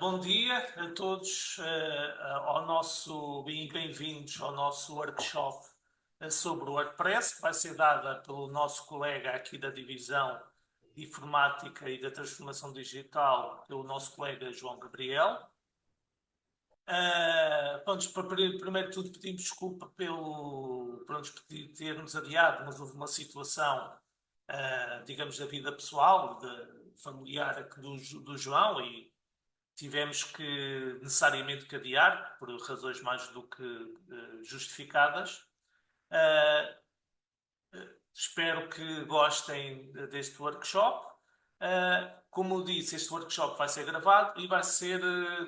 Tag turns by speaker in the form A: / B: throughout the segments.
A: Bom dia a todos, bem-vindos ao nosso workshop sobre o WordPress, que vai ser dada pelo nosso colega aqui da divisão de Informática e da Transformação Digital, pelo nosso colega João Gabriel. Pronto, primeiro de tudo pedimos desculpa termos adiado, mas houve uma situação, digamos, da vida pessoal, familiar aqui do João, e tivemos que necessariamente que adiar, por razões mais do que justificadas. Uh, Espero que gostem deste workshop. Como eu disse, este workshop vai ser gravado e vai ser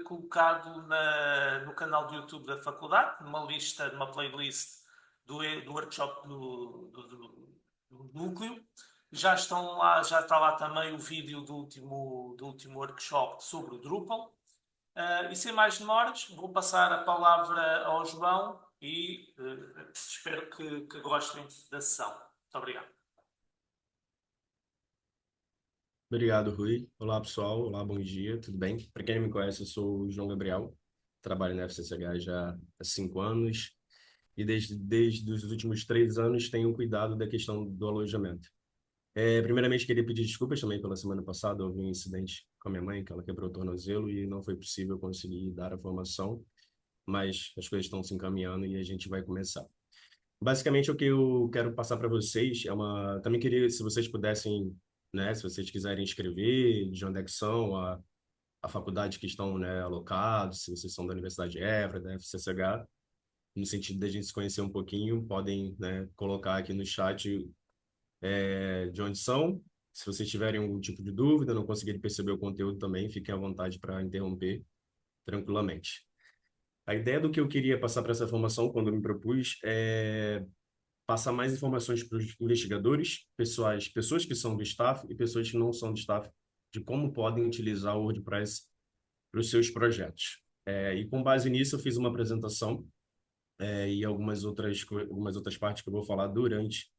A: colocado no canal do YouTube da faculdade, numa playlist do workshop do núcleo. Já está lá também o vídeo do último workshop sobre o Drupal. E sem mais demoras, vou passar a palavra ao João e espero que gostem da sessão. Muito obrigado.
B: Obrigado, Rui. Olá, pessoal. Olá, bom dia. Tudo bem? Para quem não me conhece, eu sou o João Gabriel. Trabalho na FCCH já há 5 anos e desde os últimos 3 anos tenho cuidado da questão do alojamento. Primeiramente, queria pedir desculpas também pela semana passada. Houve um incidente com a minha mãe, que ela quebrou o tornozelo e não foi possível conseguir dar a formação, mas as coisas estão se encaminhando e a gente vai começar. Basicamente, o que eu quero passar para vocês é uma. Também queria, se vocês pudessem, né, se vocês quiserem escrever de onde é que são a faculdade que estão, né, alocados, se vocês são da Universidade de Évora, da FCCH, no sentido da gente se conhecer um pouquinho, podem, né, colocar aqui no chat de onde são. Se vocês tiverem algum tipo de dúvida, não conseguirem perceber o conteúdo também, fiquem à vontade para interromper tranquilamente. A ideia do que eu queria passar para essa formação, quando eu me propus, é passar mais informações para os investigadores, pessoas que são do staff e pessoas que não são do staff, de como podem utilizar o WordPress para os seus projetos. E com base nisso, eu fiz uma apresentação e algumas outras partes que eu vou falar durante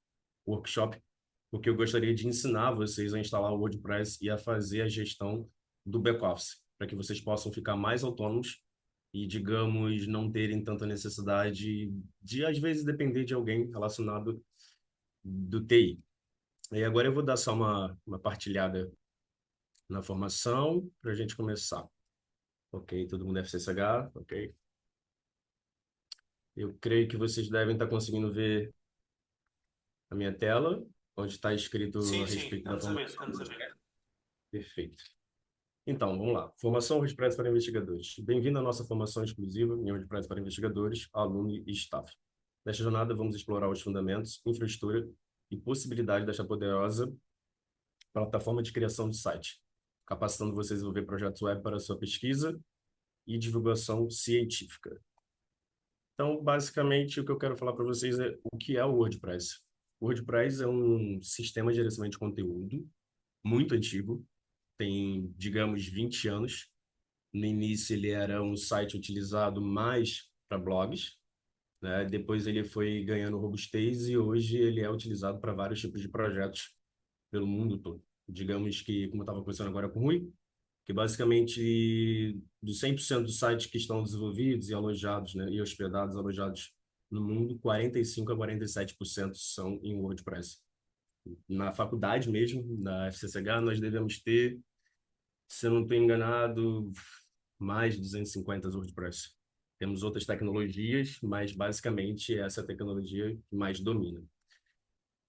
B: o workshop, porque eu gostaria de ensinar vocês a instalar o WordPress e a fazer a gestão do back-office, para que vocês possam ficar mais autônomos e, digamos, não terem tanta necessidade de, às vezes, depender de alguém relacionado do TI. E agora eu vou dar só uma partilhada na formação para a gente começar. Ok, todo mundo FCSH, ok. Eu creio que vocês devem estar conseguindo ver a minha tela, onde está escrito
A: Sim,
B: a
A: sim,
B: respeito da
A: estamos a ver,
B: formação.
A: estamos a ver.
B: Perfeito. Então, vamos lá. Formação WordPress para investigadores. Bem-vindo à nossa formação exclusiva em WordPress para investigadores, aluno e staff. Nesta jornada, vamos explorar os fundamentos, infraestrutura e possibilidade desta poderosa plataforma de criação de site, capacitando vocês a desenvolver projetos web para sua pesquisa e divulgação científica. Então, basicamente, o que eu quero falar para vocês é o que é o WordPress. O WordPress é um sistema de gerenciamento de conteúdo muito antigo, tem, digamos, 20 anos. No início, ele era um site utilizado mais para blogs, né? Depois ele foi ganhando robustez e hoje ele é utilizado para vários tipos de projetos pelo mundo todo. Digamos que, como eu estava conversando agora com o Rui, que basicamente dos 100% dos sites que estão desenvolvidos e alojados, né, e hospedados, alojados no mundo, 45 a 47% são em WordPress. Na faculdade mesmo, na FCCH, nós devemos ter, se eu não estou enganado, mais de 250 WordPress. Temos outras tecnologias, mas basicamente essa é a tecnologia que mais domina.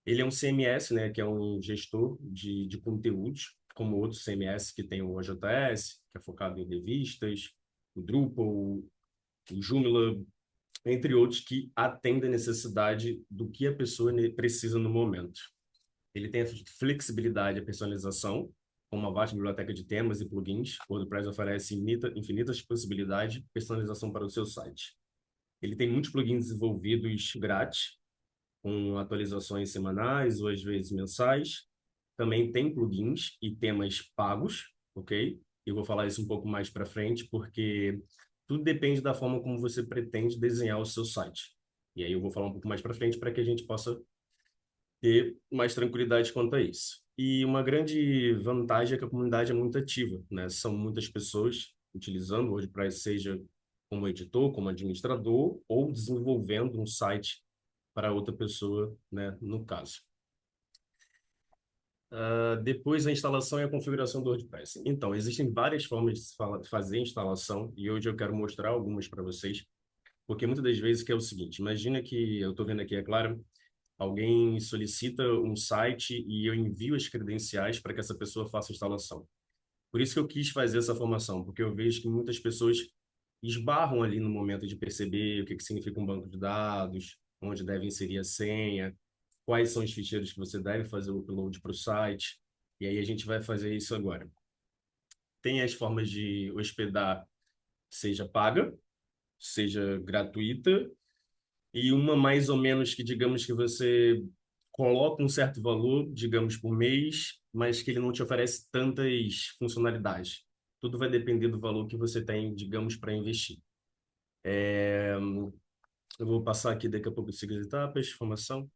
B: Ele é um CMS, né, que é um gestor de conteúdos, como outros CMS que tem o OJS, que é focado em revistas, o Drupal, o Joomla, entre outros que atendem a necessidade do que a pessoa precisa no momento. Ele tem a flexibilidade e a personalização, com uma vasta biblioteca de temas e plugins. O WordPress oferece infinitas possibilidades de personalização para o seu site. Ele tem muitos plugins desenvolvidos grátis, com atualizações semanais ou às vezes mensais. Também tem plugins e temas pagos, ok? Eu vou falar isso um pouco mais para frente, porque tudo depende da forma como você pretende desenhar o seu site. E aí eu vou falar um pouco mais para frente para que a gente possa ter mais tranquilidade quanto a isso. E uma grande vantagem é que a comunidade é muito ativa, né? São muitas pessoas utilizando o WordPress, seja como editor, como administrador, ou desenvolvendo um site para outra pessoa, né? No caso. Depois a instalação e a configuração do WordPress. Então, existem várias formas de fazer a instalação e hoje eu quero mostrar algumas para vocês, porque muitas das vezes que é o seguinte, imagina que eu estou vendo aqui, é claro, alguém solicita um site e eu envio as credenciais para que essa pessoa faça a instalação. Por isso que eu quis fazer essa formação, porque eu vejo que muitas pessoas esbarram ali no momento de perceber o que significa um banco de dados, onde deve inserir a senha, quais são os ficheiros que você deve fazer o upload para o site. E aí a gente vai fazer isso agora. Tem as formas de hospedar, seja paga, seja gratuita, e uma mais ou menos que, digamos, que você coloca um certo valor, digamos, por mês, mas que ele não te oferece tantas funcionalidades. Tudo vai depender do valor que você tem, digamos, para investir. Eu vou passar aqui daqui a pouco as etapas, formação.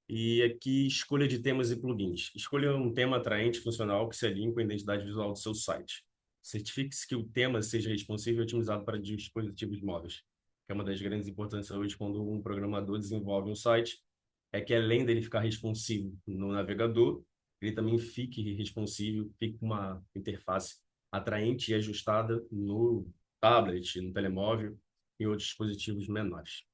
B: E aqui, escolha de temas e plugins. Escolha um tema atraente e funcional que se alinhe com a identidade visual do seu site. Certifique-se que o tema seja responsivo e otimizado para dispositivos móveis, que é uma das grandes importâncias hoje quando um programador desenvolve um site, é que além dele ficar responsivo no navegador, ele também fique responsivo, fique com uma interface atraente e ajustada no tablet, no telemóvel e outros dispositivos menores.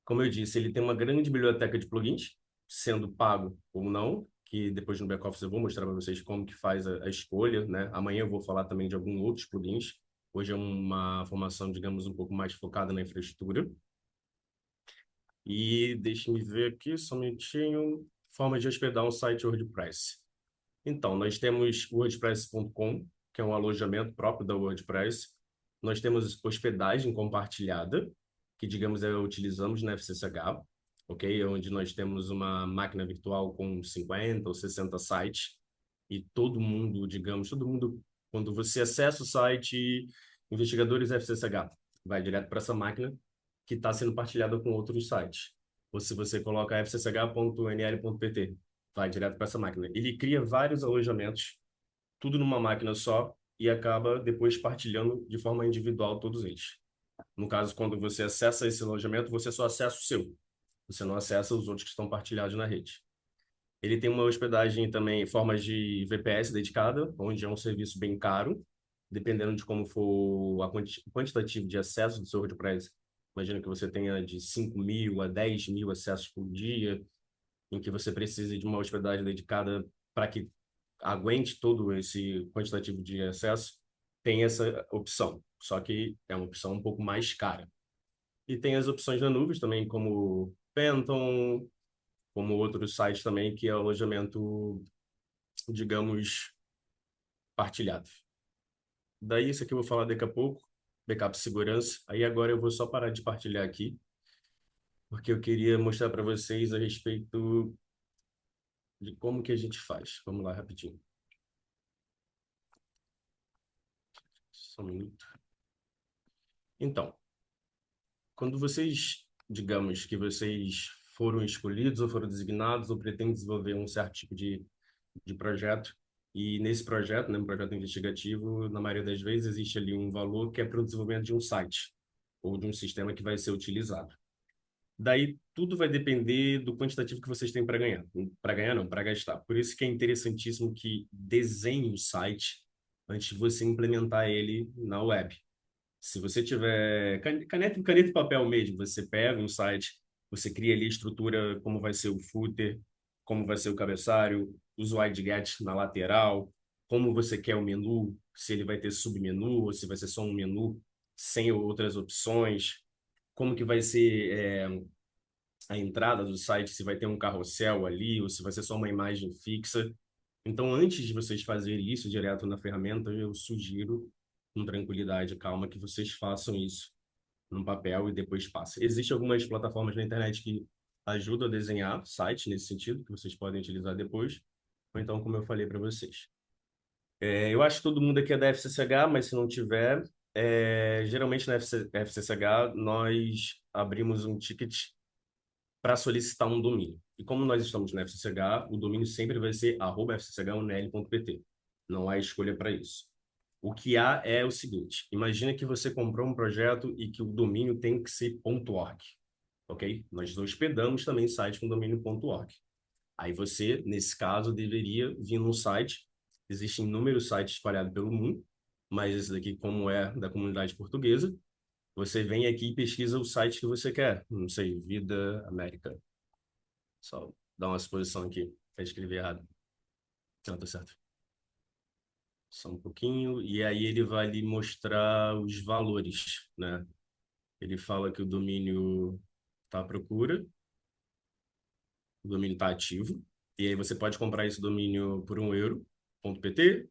B: Como eu disse, ele tem uma grande biblioteca de plugins, sendo pago ou não, que depois no back-office eu vou mostrar para vocês como que faz a escolha, né? Amanhã eu vou falar também de alguns outros plugins. Hoje é uma formação, digamos, um pouco mais focada na infraestrutura. E deixe-me ver aqui, só um minutinho, forma de hospedar um site WordPress. Então, nós temos wordpress.com, que é um alojamento próprio da WordPress. Nós temos hospedagem compartilhada, que, digamos, utilizamos na FCSH, ok? Onde nós temos uma máquina virtual com 50 ou 60 sites e todo mundo, digamos, todo mundo, quando você acessa o site Investigadores FCSH, vai direto para essa máquina que está sendo partilhada com outros sites. Ou se você coloca fcsh.nl.pt, vai direto para essa máquina. Ele cria vários alojamentos, tudo numa máquina só, e acaba depois partilhando de forma individual todos eles. No caso, quando você acessa esse alojamento, você só acessa o seu. Você não acessa os outros que estão partilhados na rede. Ele tem uma hospedagem também, formas de VPS dedicada, onde é um serviço bem caro, dependendo de como for o quantitativo de acesso do seu WordPress. Imagina que você tenha de 5.000 a 10.000 acessos por dia, em que você precise de uma hospedagem dedicada para que aguente todo esse quantitativo de acesso, tem essa opção. Só que é uma opção um pouco mais cara. E tem as opções da nuvem também, como Phantom, como outros sites também, que é o alojamento, digamos, partilhado. Daí, isso aqui eu vou falar daqui a pouco, backup segurança. Aí agora eu vou só parar de partilhar aqui, porque eu queria mostrar para vocês a respeito de como que a gente faz. Vamos lá, rapidinho. Só um minuto. Então, quando vocês, digamos que vocês foram escolhidos ou foram designados ou pretendem desenvolver um certo tipo de projeto, e nesse projeto, né, um projeto investigativo, na maioria das vezes existe ali um valor que é para o desenvolvimento de um site ou de um sistema que vai ser utilizado. Daí tudo vai depender do quantitativo que vocês têm para ganhar. Para ganhar não, para gastar. Por isso que é interessantíssimo que desenhe o site antes de você implementar ele na web. Se você tiver caneta e papel mesmo, você pega um site, você cria ali a estrutura, como vai ser o footer, como vai ser o cabeçalho, os widgets na lateral, como você quer o menu, se ele vai ter submenu ou se vai ser só um menu sem outras opções, como que vai ser a entrada do site, se vai ter um carrossel ali ou se vai ser só uma imagem fixa. Então, antes de vocês fazerem isso direto na ferramenta, eu sugiro, com tranquilidade e calma, que vocês façam isso num papel e depois passem. Existem algumas plataformas na internet que ajudam a desenhar site nesse sentido, que vocês podem utilizar depois, ou então, como eu falei para vocês. Eu acho que todo mundo aqui é da FCCH, mas se não tiver, geralmente na FCCH nós abrimos um ticket para solicitar um domínio. E como nós estamos na FCCH, o domínio sempre vai ser @fcchunl.pt. Não há escolha para isso. O que há é o seguinte: imagina que você comprou um projeto e que o domínio tem que ser .org, ok? Nós hospedamos também site com domínio .org. Aí você, nesse caso, deveria vir num site. Existem inúmeros sites espalhados pelo mundo, mas esse daqui, como é da comunidade portuguesa, você vem aqui e pesquisa o site que você quer. Não sei, Vida América. Só dar uma suposição aqui, para escrever errado. Não, tá certo. Só um pouquinho. E aí ele vai lhe mostrar os valores, né? Ele fala que o domínio está à procura, o domínio está ativo, e aí você pode comprar esse domínio por €1.pt,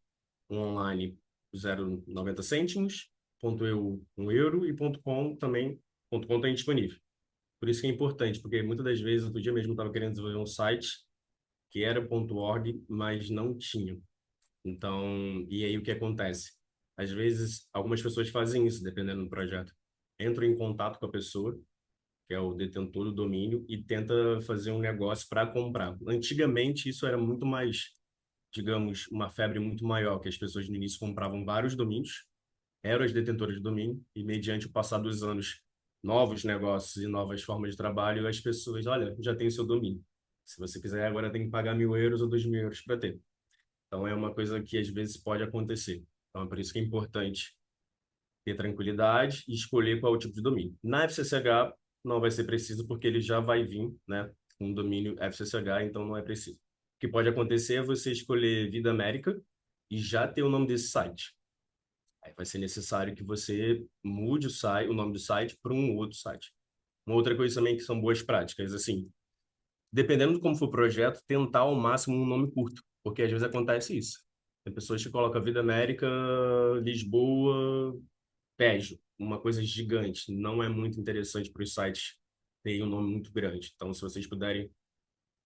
B: um online 0,90 cêntimos, .eu €1 e .com também, .com tem disponível. Por isso que é importante, porque muitas das vezes, outro dia mesmo eu estava querendo desenvolver um site que era .org, mas não tinha. Então, e aí o que acontece? Às vezes, algumas pessoas fazem isso, dependendo do projeto. Entram em contato com a pessoa, que é o detentor do domínio, e tenta fazer um negócio para comprar. Antigamente, isso era muito mais, digamos, uma febre muito maior, que as pessoas no início compravam vários domínios, eram as detentoras de domínio, e mediante o passar dos anos, novos negócios e novas formas de trabalho, as pessoas, olha, já tem o seu domínio. Se você quiser, agora tem que pagar €1.000 ou €2.000 para ter. Então, é uma coisa que às vezes pode acontecer. Então, é por isso que é importante ter tranquilidade e escolher qual é o tipo de domínio. Na FCCH, não vai ser preciso, porque ele já vai vir, né, com um domínio FCCH, então não é preciso. O que pode acontecer é você escolher Vida América e já ter o nome desse site. Aí vai ser necessário que você mude o nome do site para um outro site. Uma outra coisa também que são boas práticas, assim, dependendo de como for o projeto, tentar ao máximo um nome curto, porque às vezes acontece isso. Tem pessoas que colocam Vida América, Lisboa, Pejo, uma coisa gigante. Não é muito interessante para os sites terem um nome muito grande. Então, se vocês puderem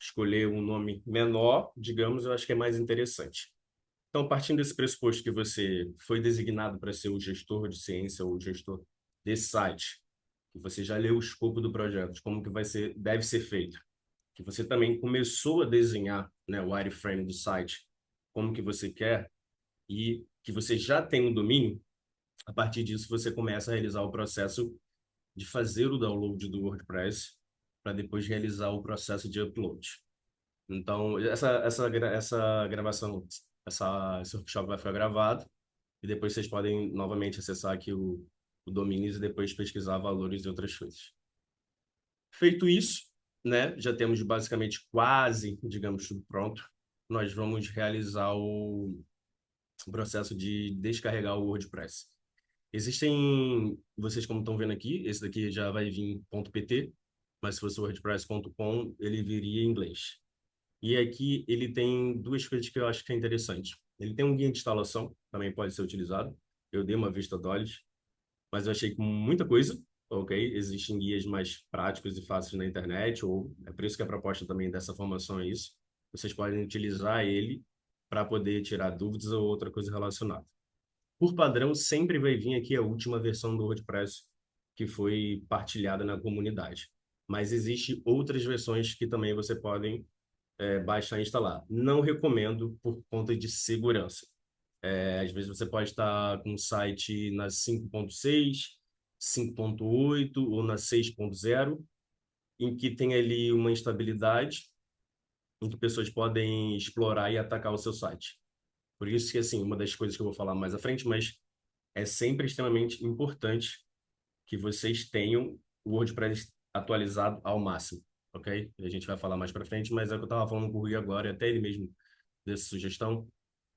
B: escolher um nome menor, digamos, eu acho que é mais interessante. Então, partindo desse pressuposto que você foi designado para ser o gestor de ciência ou o gestor desse site, que você já leu o escopo do projeto, de como que vai ser, deve ser feito, que você também começou a desenhar, né, o wireframe do site, como que você quer, e que você já tem um domínio, a partir disso você começa a realizar o processo de fazer o download do WordPress para depois realizar o processo de upload. Então, essa gravação, esse workshop vai ficar gravado e depois vocês podem novamente acessar aqui o domínio e depois pesquisar valores e outras coisas. Feito isso, né, já temos basicamente quase, digamos, tudo pronto. Nós vamos realizar o processo de descarregar o WordPress. Existem, vocês como estão vendo aqui, esse daqui já vai vir .pt, mas se fosse wordpress.com, ele viria em inglês. E aqui ele tem duas coisas que eu acho que é interessante. Ele tem um guia de instalação, também pode ser utilizado. Eu dei uma vista de olhos, mas eu achei com muita coisa, ok? Existem guias mais práticos e fáceis na internet, ou é por isso que a proposta também dessa formação é isso. Vocês podem utilizar ele para poder tirar dúvidas ou outra coisa relacionada. Por padrão, sempre vai vir aqui a última versão do WordPress que foi partilhada na comunidade. Mas existem outras versões que também você podem baixar e instalar. Não recomendo por conta de segurança. Às vezes você pode estar com um site na 5.6, 5.8 ou na 6.0, em que tem ali uma instabilidade, em que pessoas podem explorar e atacar o seu site. Por isso que, assim, uma das coisas que eu vou falar mais à frente, mas é sempre extremamente importante que vocês tenham o WordPress atualizado ao máximo, ok? A gente vai falar mais para frente, mas é o que eu estava falando com o Rui agora, e até ele mesmo dessa sugestão.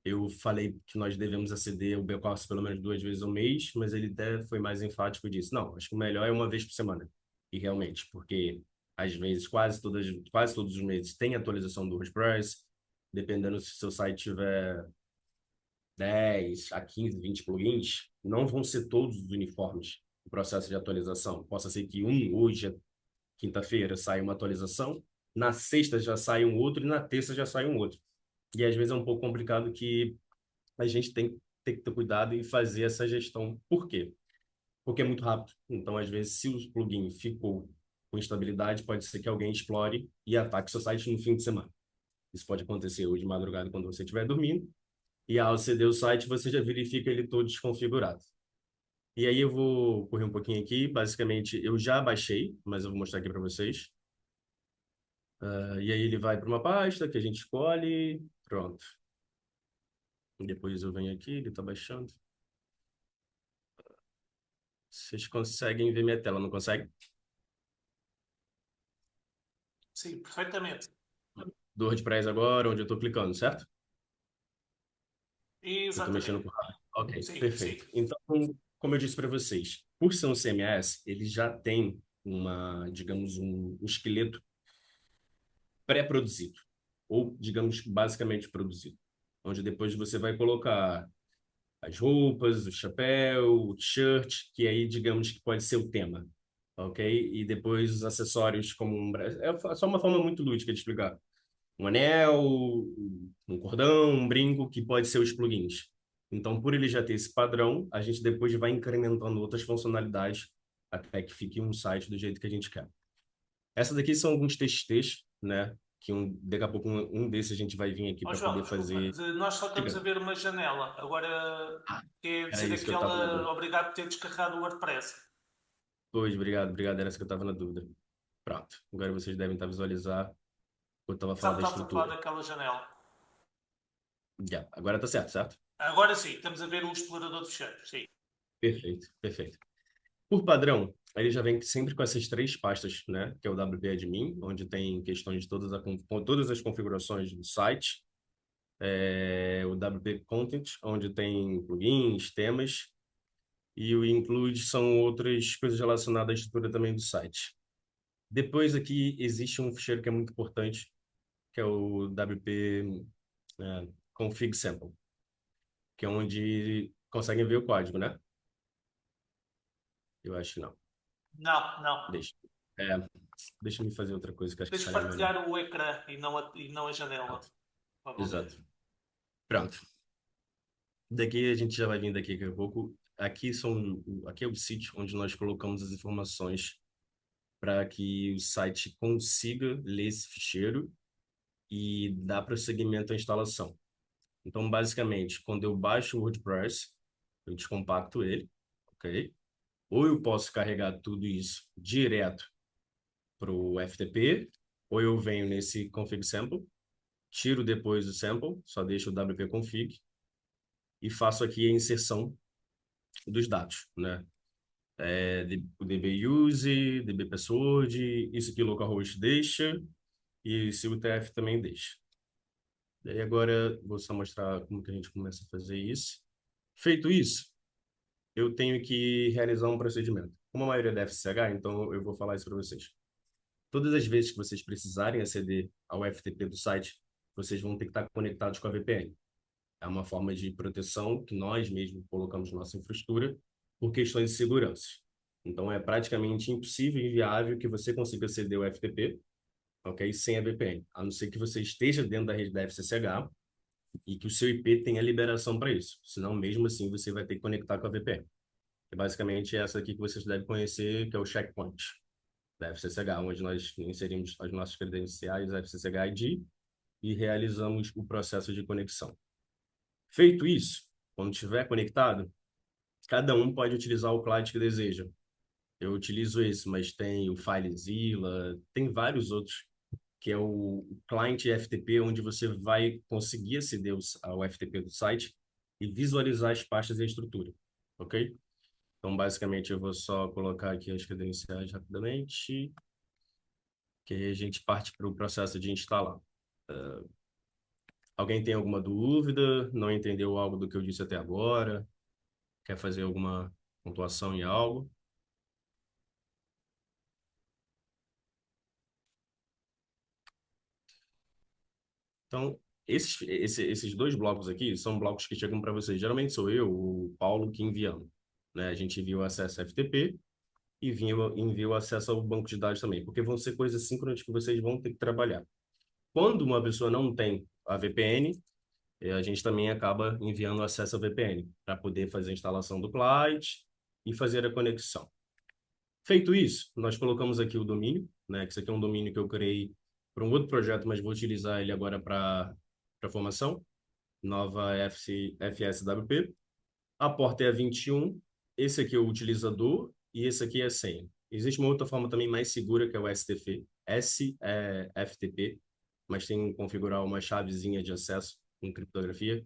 B: Eu falei que nós devemos aceder ao back-office pelo menos 2 vezes ao mês, mas ele até foi mais enfático e disse, não, acho que o melhor é uma vez por semana. E realmente, porque às vezes quase todos os meses tem atualização do WordPress, dependendo se o seu site tiver 10 a 15, 20 plugins, não vão ser todos os uniformes o processo de atualização. Possa ser que hoje, quinta-feira, saia uma atualização, na sexta já sai um outro e na terça já sai um outro. E às vezes é um pouco complicado que a gente tem que ter cuidado e fazer essa gestão. Por quê? Porque é muito rápido. Então, às vezes, se o plugin ficou com instabilidade, pode ser que alguém explore e ataque seu site no fim de semana. Isso pode acontecer hoje de madrugada quando você estiver dormindo. E ao aceder o site, você já verifica ele todo desconfigurado. E aí eu vou correr um pouquinho aqui. Basicamente, eu já baixei, mas eu vou mostrar aqui para vocês. E aí ele vai para uma pasta que a gente escolhe. Pronto. Depois eu venho aqui, ele está baixando. Vocês conseguem ver minha tela, não conseguem?
A: Sim, perfeitamente.
B: Do WordPress agora, onde eu estou clicando, certo? Eu estou mexendo
A: Exatamente.
B: com o rato. Ok,
A: Sim, sim.
B: perfeito. Então, como eu disse para vocês, por ser um CMS, ele já tem digamos, um esqueleto pré-produzido, ou, digamos, basicamente produzido, onde depois você vai colocar as roupas, o chapéu, o t-shirt, que aí, digamos, que pode ser o tema, ok? E depois os acessórios como é só uma forma muito lúdica de explicar. Um anel, um cordão, um brinco, que pode ser os plugins. Então, por ele já ter esse padrão, a gente depois vai incrementando outras funcionalidades até que fique um site do jeito que a gente quer. Essas daqui são alguns TXTs, né? Que daqui a pouco um desses a gente vai vir aqui
A: Ó
B: para
A: João,
B: poder
A: desculpa,
B: fazer.
A: nós só estamos a
B: Diga,
A: ver uma janela. Agora quer
B: era
A: dizer
B: isso que eu estava na
A: aquela
B: dúvida.
A: obrigado por ter descarregado o WordPress.
B: Pois, obrigado, obrigado. Era isso que eu estava na dúvida. Pronto. Agora vocês devem estar visualizar o que eu estava falando da
A: Estava a falar
B: estrutura.
A: daquela janela.
B: Já, agora tá certo, certo?
A: Agora sim, estamos a ver o explorador de fecheiros. Sim.
B: Perfeito, perfeito. Por padrão, ele já vem sempre com essas três pastas, né? Que é o WP Admin, onde tem questões de todas as configurações do site. O WP Content, onde tem plugins, temas. E o Include são outras coisas relacionadas à estrutura também do site. Depois aqui existe um ficheiro que é muito importante, que é o WP Config Sample, que é onde conseguem ver o código, né? Eu acho que não.
A: Não, não.
B: Deixa. É, deixa eu fazer outra coisa que acho que
A: Deixa
B: sai melhor.
A: partilhar o ecrã e não a janela.
B: Exato.
A: Vamos ver.
B: Exato. Pronto. Daqui a gente já vai vir daqui a pouco. Aqui é o sítio onde nós colocamos as informações para que o site consiga ler esse ficheiro e dar prosseguimento à instalação. Então, basicamente, quando eu baixo o WordPress, eu descompacto ele, ok? Ou eu posso carregar tudo isso direto para o FTP, ou eu venho nesse config sample, tiro depois o sample, só deixo o wp config e faço aqui a inserção dos dados, né? O dbuse, dbpassword, isso aqui o localhost deixa e se o TF também deixa. Daí agora vou só mostrar como que a gente começa a fazer isso. Feito isso, eu tenho que realizar um procedimento. Como a maioria é FCH, então eu vou falar isso para vocês. Todas as vezes que vocês precisarem aceder ao FTP do site, vocês vão ter que estar conectados com a VPN. É uma forma de proteção que nós mesmos colocamos na nossa infraestrutura por questões de segurança. Então, é praticamente impossível e inviável que você consiga aceder ao FTP, ok, sem a VPN, a não ser que você esteja dentro da rede da FCCH e que o seu IP tenha liberação para isso. Senão, mesmo assim, você vai ter que conectar com a VPN. Que basicamente é essa aqui que vocês devem conhecer, que é o checkpoint da FCCH, onde nós inserimos as nossas credenciais da FCCH ID e realizamos o processo de conexão. Feito isso, quando estiver conectado, cada um pode utilizar o client que deseja. Eu utilizo esse, mas tem o FileZilla, tem vários outros, que é o client FTP, onde você vai conseguir aceder ao FTP do site e visualizar as pastas e a estrutura, ok? Então, basicamente, eu vou só colocar aqui as credenciais rapidamente, que aí a gente parte para o processo de instalar. Alguém tem alguma dúvida? Não entendeu algo do que eu disse até agora? Quer fazer alguma pontuação em algo? Então, esses dois blocos aqui são blocos que chegam para vocês. Geralmente sou eu, o Paulo, que enviamos. Né? A gente envia o acesso FTP e envia o acesso ao banco de dados também, porque vão ser coisas síncronas que vocês vão ter que trabalhar. Quando uma pessoa não tem a VPN, a gente também acaba enviando acesso à VPN para poder fazer a instalação do client e fazer a conexão. Feito isso, nós colocamos aqui o domínio, né? Que isso aqui é um domínio que eu criei para um outro projeto, mas vou utilizar ele agora para formação, nova FSWP. A porta é a 21, esse aqui é o utilizador e esse aqui é a senha. Existe uma outra forma também mais segura, que é o FTP, mas tem que configurar uma chavezinha de acesso com criptografia.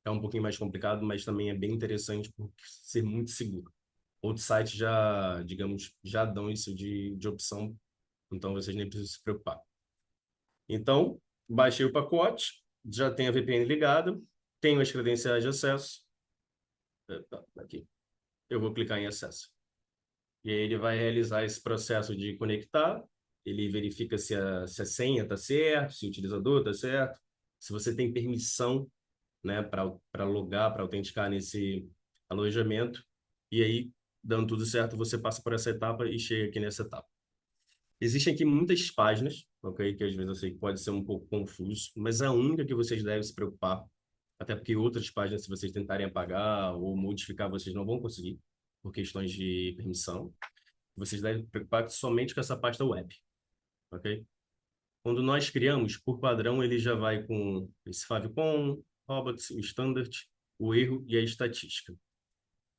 B: É um pouquinho mais complicado, mas também é bem interessante por ser muito seguro. Outros sites já, digamos, já dão isso de opção, então vocês nem precisam se preocupar. Então, baixei o pacote, já tem a VPN ligada, tenho as credenciais de acesso. Aqui. Eu vou clicar em acesso. E aí ele vai realizar esse processo de conectar, ele verifica se a senha está certa, se o utilizador está certo, se você tem permissão, né, para logar, para autenticar nesse alojamento. E aí, dando tudo certo, você passa por essa etapa e chega aqui nessa etapa. Existem aqui muitas páginas, ok? Que às vezes eu sei que pode ser um pouco confuso, mas a única que vocês devem se preocupar, até porque outras páginas, se vocês tentarem apagar ou modificar, vocês não vão conseguir, por questões de permissão. Vocês devem se preocupar somente com essa pasta web, ok? Quando nós criamos, por padrão, ele já vai com esse favicon, robots, o standard, o erro e a estatística.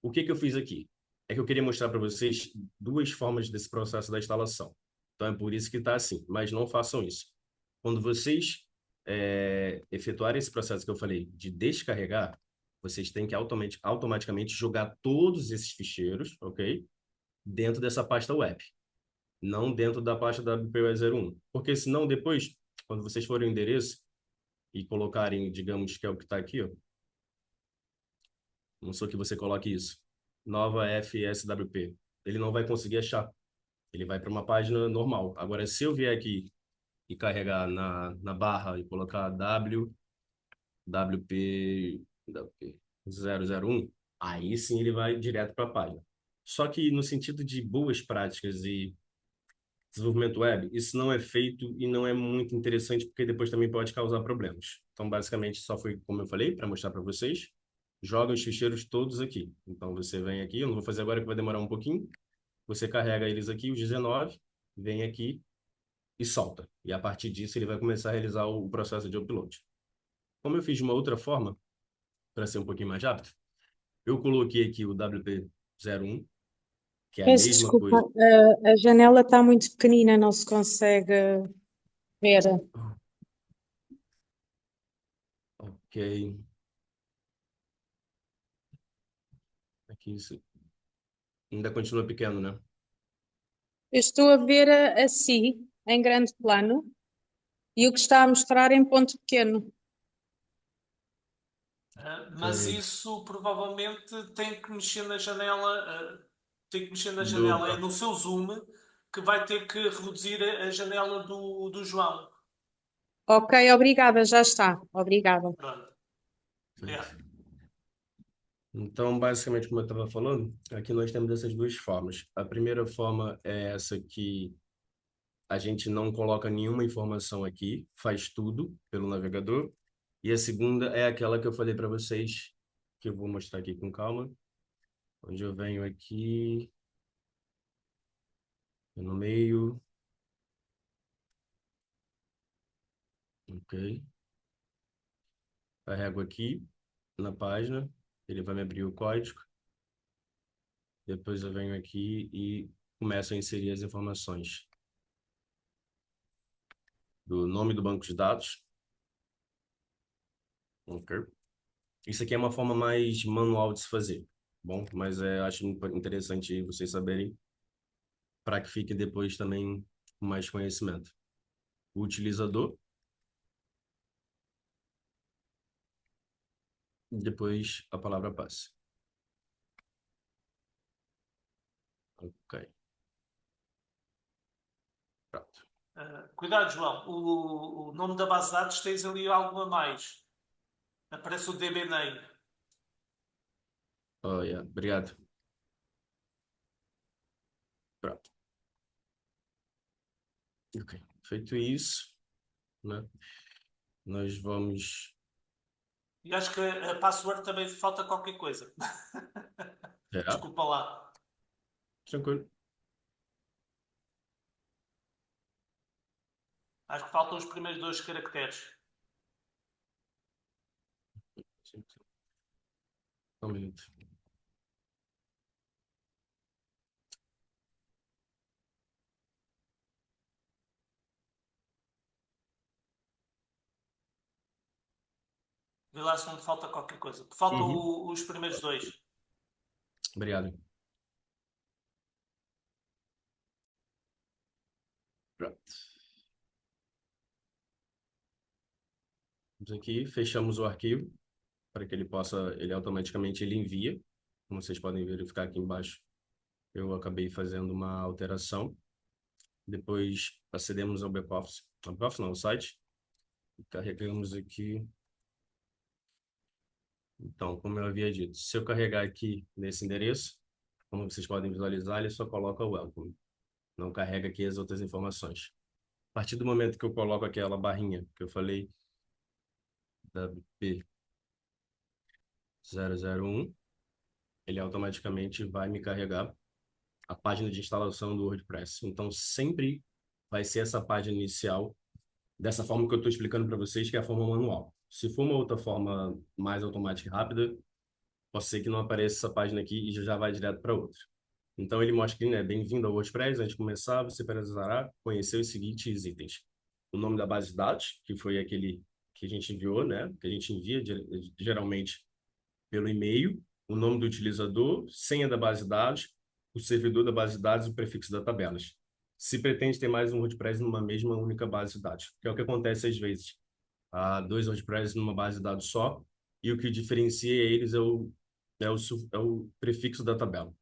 B: O que que eu fiz aqui? É que eu queria mostrar para vocês duas formas desse processo da instalação. Então é por isso que está assim, mas não façam isso. Quando vocês efetuarem esse processo que eu falei de descarregar, vocês têm que automaticamente jogar todos esses ficheiros, ok? Dentro dessa pasta web, não dentro da pasta da WPUE01. Porque senão depois, quando vocês forem o endereço e colocarem, digamos que é o que está aqui, ó, vamos supor que você coloque isso, nova FSWP, ele não vai conseguir achar. Ele vai para uma página normal. Agora, se eu vier aqui e carregar na barra e colocar WP 001, aí sim ele vai direto para a página. Só que no sentido de boas práticas e desenvolvimento web, isso não é feito e não é muito interessante porque depois também pode causar problemas. Então, basicamente, só foi como eu falei, para mostrar para vocês. Joga os ficheiros todos aqui. Então, você vem aqui, eu não vou fazer agora que vai demorar um pouquinho. Você carrega eles aqui, os 19, vem aqui e solta. E a partir disso, ele vai começar a realizar o processo de upload. Como eu fiz de uma outra forma, para ser um pouquinho mais rápido, eu coloquei aqui o WP01, que é a
C: Peço
B: mesma
C: desculpa,
B: coisa.
C: a janela está muito pequenina, não se consegue ver.
B: Ok. Aqui isso ainda continua pequeno, né?
C: Eu estou a ver a si em grande plano e o que está a mostrar em ponto pequeno.
A: Mas
B: Ok.
A: isso provavelmente tem que mexer na janela, tem que mexer na
B: Do,
A: janela, é no seu zoom que vai ter que reduzir a janela do João.
C: Ok, obrigada, já está. Obrigada.
A: Pronto.
B: Perfeito.
A: É.
B: Então, basicamente, como eu estava falando, aqui nós temos essas duas formas. A primeira forma é essa que a gente não coloca nenhuma informação aqui, faz tudo pelo navegador. E a segunda é aquela que eu falei para vocês, que eu vou mostrar aqui com calma, onde eu venho aqui no meio, ok? Carrego aqui na página, ele vai me abrir o código. Depois eu venho aqui e começo a inserir as informações do nome do banco de dados. Ok. Isso aqui é uma forma mais manual de se fazer, bom? Mas acho interessante vocês saberem para que fique depois também com mais conhecimento. O utilizador, depois a palavra passe. Ok, pronto.
A: Cuidado, João. O nome da base de dados tens ali algo a mais. Aparece o DBName.
B: Oh, yeah. Obrigado. Pronto. Ok. Feito isso, né? Nós vamos...
A: E acho que a password também falta qualquer coisa.
B: Gerar.
A: Desculpa lá.
B: Tranquilo.
A: Acho que faltam os primeiros dois caracteres.
B: Só um minuto.
A: Vê lá se não me falta qualquer coisa. Faltam
B: Uhum.
A: os primeiros dois.
B: Obrigado. Pronto. Vamos aqui, fechamos o arquivo para que ele possa, ele automaticamente ele envia. Como vocês podem verificar aqui embaixo, eu acabei fazendo uma alteração. Depois acedemos ao back-office, back-office não, ao site, e carregamos aqui. Então, como eu havia dito, se eu carregar aqui nesse endereço, como vocês podem visualizar, ele só coloca o welcome, não carrega aqui as outras informações. A partir do momento que eu coloco aquela barrinha que eu falei, WP001, ele automaticamente vai me carregar a página de instalação do WordPress. Então, sempre vai ser essa página inicial, dessa forma que eu estou explicando para vocês, que é a forma manual. Se for uma outra forma mais automática e rápida, pode ser que não apareça essa página aqui e já vai direto para outra. Então, ele mostra que, né, bem-vindo ao WordPress. Antes de começar, você precisará conhecer os seguintes itens. O nome da base de dados, que foi aquele que a gente enviou, né, que a gente envia geralmente pelo e-mail, o nome do utilizador, senha da base de dados, o servidor da base de dados e o prefixo das tabelas. Se pretende ter mais um WordPress numa mesma única base de dados, que é o que acontece às vezes. Há dois WordPress numa base de dados só, e o que diferencia eles é o prefixo da tabela.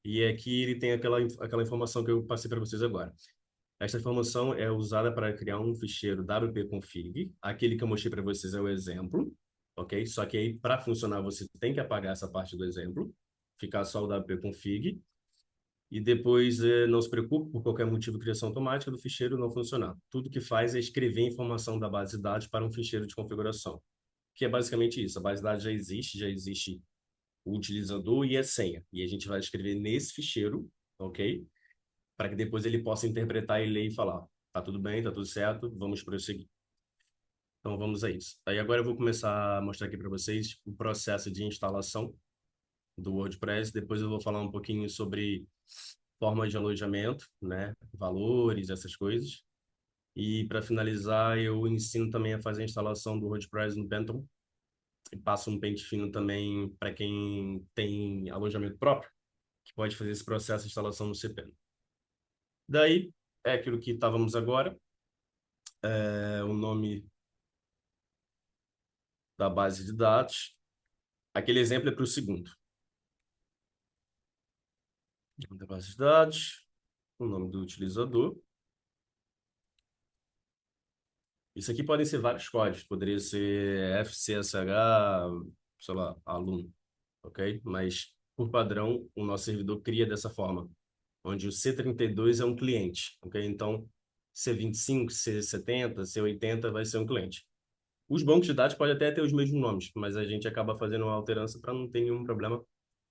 B: E aqui ele tem aquela informação que eu passei para vocês agora. Essa informação é usada para criar um ficheiro wp-config. Aquele que eu mostrei para vocês é o exemplo, ok? Só que aí, para funcionar, você tem que apagar essa parte do exemplo, ficar só o wp-config, e depois não se preocupe, por qualquer motivo, criação automática do ficheiro não funcionar. Tudo que faz é escrever a informação da base de dados para um ficheiro de configuração, que é basicamente isso. A base de dados já existe o utilizador e a senha. E a gente vai escrever nesse ficheiro, ok? Para que depois ele possa interpretar e ler e falar, tá tudo bem, tá tudo certo, vamos prosseguir. Então vamos a isso. Aí agora eu vou começar a mostrar aqui para vocês o processo de instalação do WordPress. Depois eu vou falar um pouquinho sobre formas de alojamento, né, valores, essas coisas. E para finalizar, eu ensino também a fazer a instalação do WordPress no Phantom e passo um pente fino também para quem tem alojamento próprio, que pode fazer esse processo de instalação no cPanel. Daí, é aquilo que estávamos agora, o nome da base de dados. Aquele exemplo é para o segundo. O nome da base de dados, o nome do utilizador. Isso aqui podem ser vários códigos, poderia ser FCSH, sei lá, aluno, ok? Mas, por padrão, o nosso servidor cria dessa forma, onde o C32 é um cliente, ok? Então, C25, C70, C80 vai ser um cliente. Os bancos de dados podem até ter os mesmos nomes, mas a gente acaba fazendo uma alteração para não ter nenhum problema.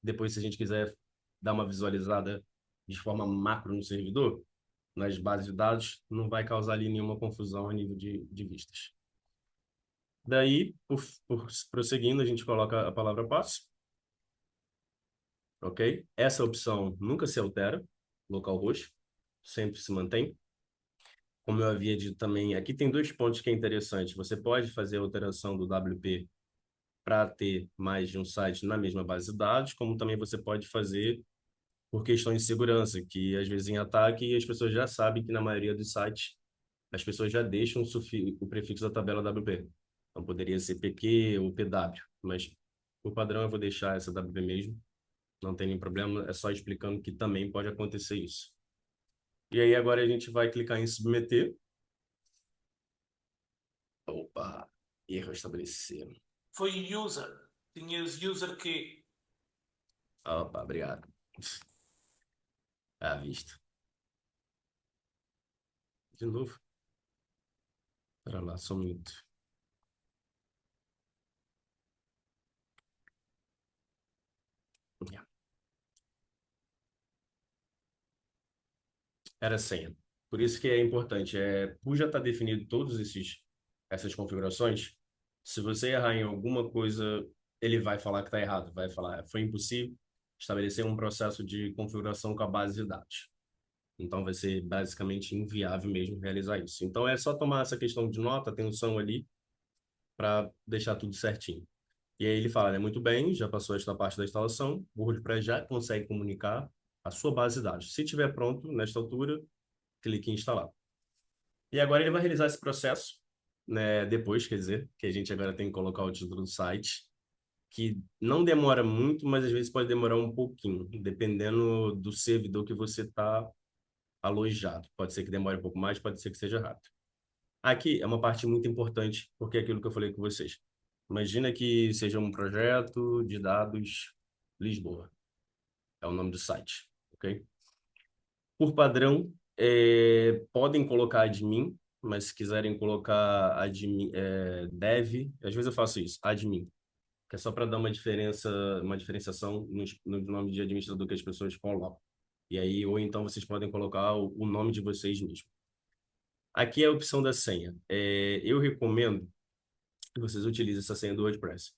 B: Depois, se a gente quiser dar uma visualizada de forma macro no servidor, nas bases de dados, não vai causar ali nenhuma confusão a nível de vistas. Daí, prosseguindo, a gente coloca a palavra passe, ok? Essa opção nunca se altera, localhost, sempre se mantém. Como eu havia dito também, aqui tem dois pontos que é interessante. Você pode fazer a alteração do WP para ter mais de um site na mesma base de dados, como também você pode fazer por questões de segurança, que às vezes em ataque as pessoas já sabem que na maioria dos sites as pessoas já deixam o prefixo da tabela WP. Então poderia ser PQ ou PW, mas por padrão eu vou deixar essa WP mesmo, não tem nenhum problema, é só explicando que também pode acontecer isso. E aí agora a gente vai clicar em submeter. Opa, erro estabelecido.
A: Foi user. Tinhas user key.
B: Opa, obrigado. À vista. De novo. Espera lá, só um minuto. Era a senha. Por isso que é importante. Por já estar definido essas configurações, se você errar em alguma coisa, ele vai falar que está errado. Vai falar, foi impossível estabelecer um processo de configuração com a base de dados. Então, vai ser basicamente inviável mesmo realizar isso. Então, é só tomar essa questão de nota, atenção ali, para deixar tudo certinho. E aí ele fala, né, muito bem, já passou esta parte da instalação, o WordPress já consegue comunicar a sua base de dados. Se estiver pronto, nesta altura, clique em instalar. E agora ele vai realizar esse processo, né, depois, quer dizer, que a gente agora tem que colocar o título do site, que não demora muito, mas às vezes pode demorar um pouquinho, dependendo do servidor que você está alojado. Pode ser que demore um pouco mais, pode ser que seja rápido. Aqui é uma parte muito importante, porque é aquilo que eu falei com vocês. Imagina que seja um projeto de dados Lisboa. É o nome do site, ok? Por padrão, podem colocar admin, mas se quiserem colocar admin, dev, às vezes eu faço isso, admin, que é só para dar uma diferenciação no nome de administrador que as pessoas colocam. E aí, ou então vocês podem colocar o nome de vocês mesmos. Aqui é a opção da senha. Eu recomendo que vocês utilizem essa senha do WordPress,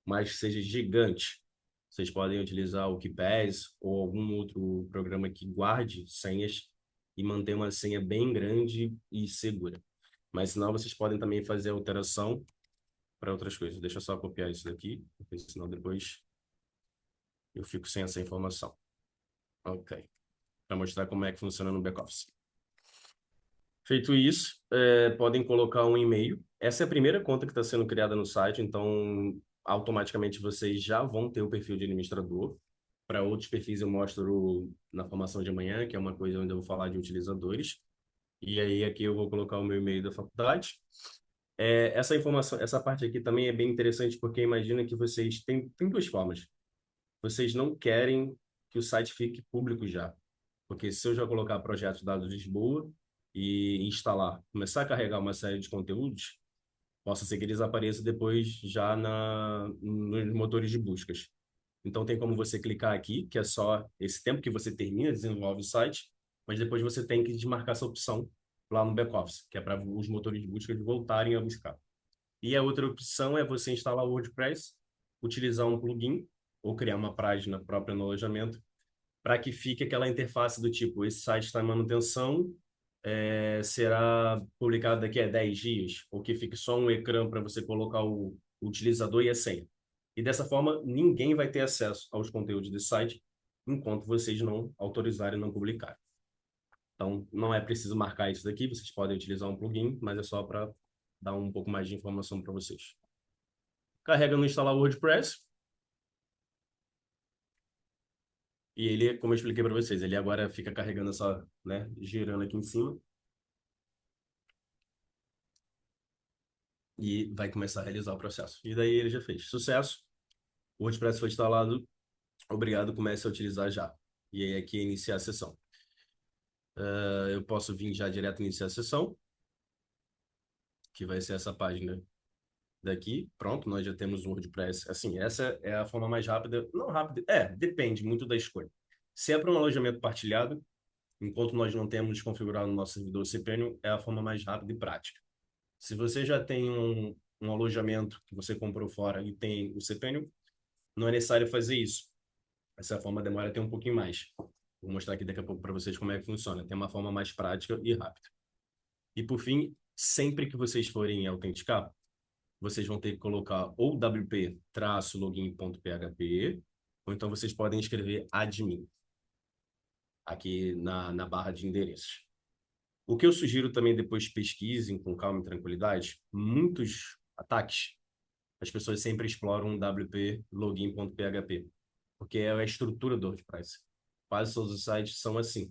B: mas que seja gigante. Vocês podem utilizar o KeePass ou algum outro programa que guarde senhas e manter uma senha bem grande e segura. Mas senão vocês podem também fazer alteração para outras coisas. Deixa eu só copiar isso daqui, porque senão depois eu fico sem essa informação. Ok. Para mostrar como é que funciona no back-office. Feito isso, podem colocar um e-mail. Essa é a primeira conta que está sendo criada no site, então automaticamente vocês já vão ter o perfil de administrador. Para outros perfis eu mostro na formação de amanhã, que é uma coisa onde eu vou falar de utilizadores. E aí aqui eu vou colocar o meu e-mail da faculdade. Essa informação, essa parte aqui também é bem interessante, porque imagina que vocês têm duas formas. Vocês não querem que o site fique público já. Porque se eu já colocar projetos dados de Lisboa e instalar, começar a carregar uma série de conteúdos, possa ser que eles apareçam depois já nos motores de buscas. Então tem como você clicar aqui, que é só esse tempo que você termina, desenvolve o site, mas depois você tem que desmarcar essa opção lá no back-office, que é para os motores de busca voltarem a buscar. E a outra opção é você instalar o WordPress, utilizar um plugin ou criar uma página própria no alojamento para que fique aquela interface do tipo, esse site está em manutenção, será publicado daqui a 10 dias, ou que fique só um ecrã para você colocar o utilizador e a senha. E dessa forma, ninguém vai ter acesso aos conteúdos desse site enquanto vocês não autorizarem e não publicarem. Então, não é preciso marcar isso daqui, vocês podem utilizar um plugin, mas é só para dar um pouco mais de informação para vocês. Carrega no instalar o WordPress. E ele, como eu expliquei para vocês, ele agora fica carregando essa, né, girando aqui em cima. E vai começar a realizar o processo. E daí ele já fez. Sucesso. O WordPress foi instalado. Obrigado, comece a utilizar já. E aí aqui é iniciar a sessão. Eu posso vir já direto iniciar a sessão, que vai ser essa página daqui. Pronto, nós já temos um WordPress. Assim, essa é a forma mais rápida. Não rápida, depende muito da escolha. Se é para um alojamento partilhado, enquanto nós não temos configurado no nosso servidor cPanel, é a forma mais rápida e prática. Se você já tem um alojamento que você comprou fora e tem o cPanel, não é necessário fazer isso. Essa forma demora até um pouquinho mais. Vou mostrar aqui daqui a pouco para vocês como é que funciona. Tem uma forma mais prática e rápida. E por fim, sempre que vocês forem autenticar, vocês vão ter que colocar ou wp-login.php, ou então vocês podem escrever admin aqui na barra de endereços. O que eu sugiro também, depois pesquisem com calma e tranquilidade, muitos ataques, as pessoas sempre exploram wp-login.php, porque é a estrutura do WordPress. Quase todos os sites são assim.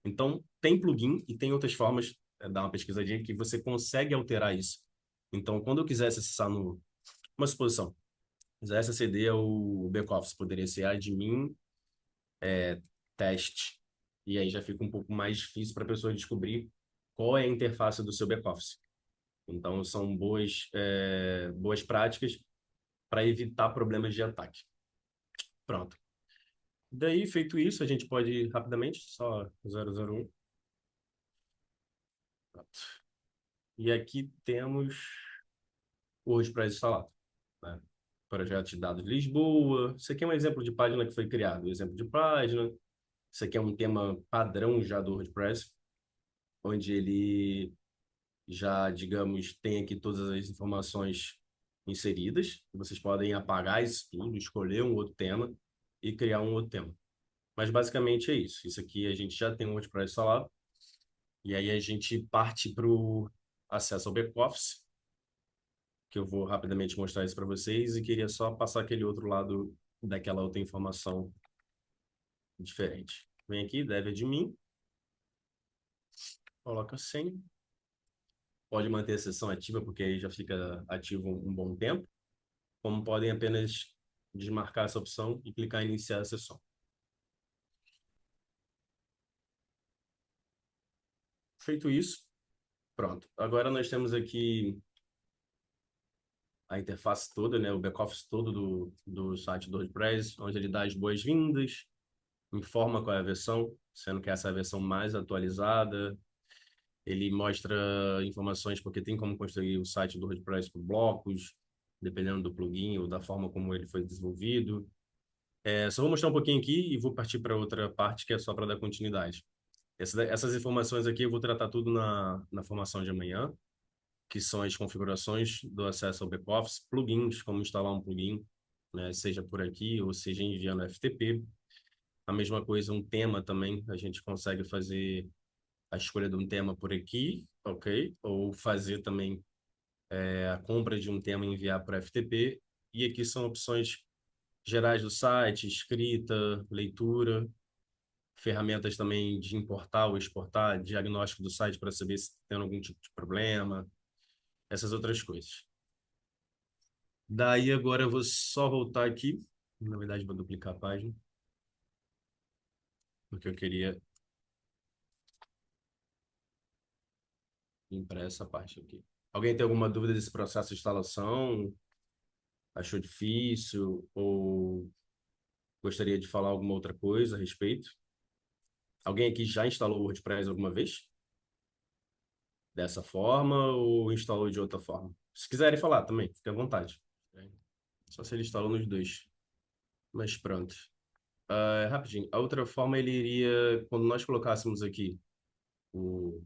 B: Então, tem plugin e tem outras formas, dá uma pesquisadinha, que você consegue alterar isso. Então, quando eu quisesse acessar uma suposição, quisesse aceder ao back-office, poderia ser admin, teste. E aí já fica um pouco mais difícil para a pessoa descobrir qual é a interface do seu back-office. Então, são boas práticas para evitar problemas de ataque. Pronto. Daí, feito isso, a gente pode ir rapidamente, só 001. Pronto. E aqui temos o WordPress instalado, né? Projeto de dados de Lisboa. Isso aqui é um exemplo de página que foi criado, um exemplo de página. Isso aqui é um tema padrão já do WordPress, onde ele já, digamos, tem aqui todas as informações inseridas. Vocês podem apagar isso tudo, escolher um outro tema e criar um outro tema. Mas basicamente é isso. Isso aqui a gente já tem um WordPress instalado. E aí a gente parte para o acesso ao back-office, que eu vou rapidamente mostrar isso para vocês e queria só passar aquele outro lado daquela outra informação diferente. Vem aqui, deve admin, coloca senha. Pode manter a sessão ativa, porque aí já fica ativo um bom tempo. Como podem apenas desmarcar essa opção e clicar em iniciar a sessão. Feito isso, pronto. Agora nós temos aqui a interface toda, né, o back-office todo do site do WordPress, onde ele dá as boas-vindas, informa qual é a versão, sendo que essa é a versão mais atualizada. Ele mostra informações, porque tem como construir o site do WordPress por blocos, dependendo do plugin ou da forma como ele foi desenvolvido. Só vou mostrar um pouquinho aqui e vou partir para outra parte que é só para dar continuidade. Essas informações aqui eu vou tratar tudo na formação de amanhã, que são as configurações do acesso ao back-office, plugins, como instalar um plugin, né, seja por aqui ou seja enviando FTP. A mesma coisa, um tema também, a gente consegue fazer a escolha de um tema por aqui, ok? Ou fazer também a compra de um tema e enviar por FTP. E aqui são opções gerais do site, escrita, leitura, ferramentas também de importar ou exportar, diagnóstico do site para saber se tem algum tipo de problema, essas outras coisas. Daí agora eu vou só voltar aqui, na verdade vou duplicar a página, porque eu queria ir para essa parte aqui. Alguém tem alguma dúvida desse processo de instalação? Achou difícil? Ou gostaria de falar alguma outra coisa a respeito? Alguém aqui já instalou o WordPress alguma vez? Dessa forma ou instalou de outra forma? Se quiserem falar também, fique à vontade. Só se ele instalou nos dois. Mas pronto. Rapidinho. A outra forma, ele iria, quando nós colocássemos aqui o...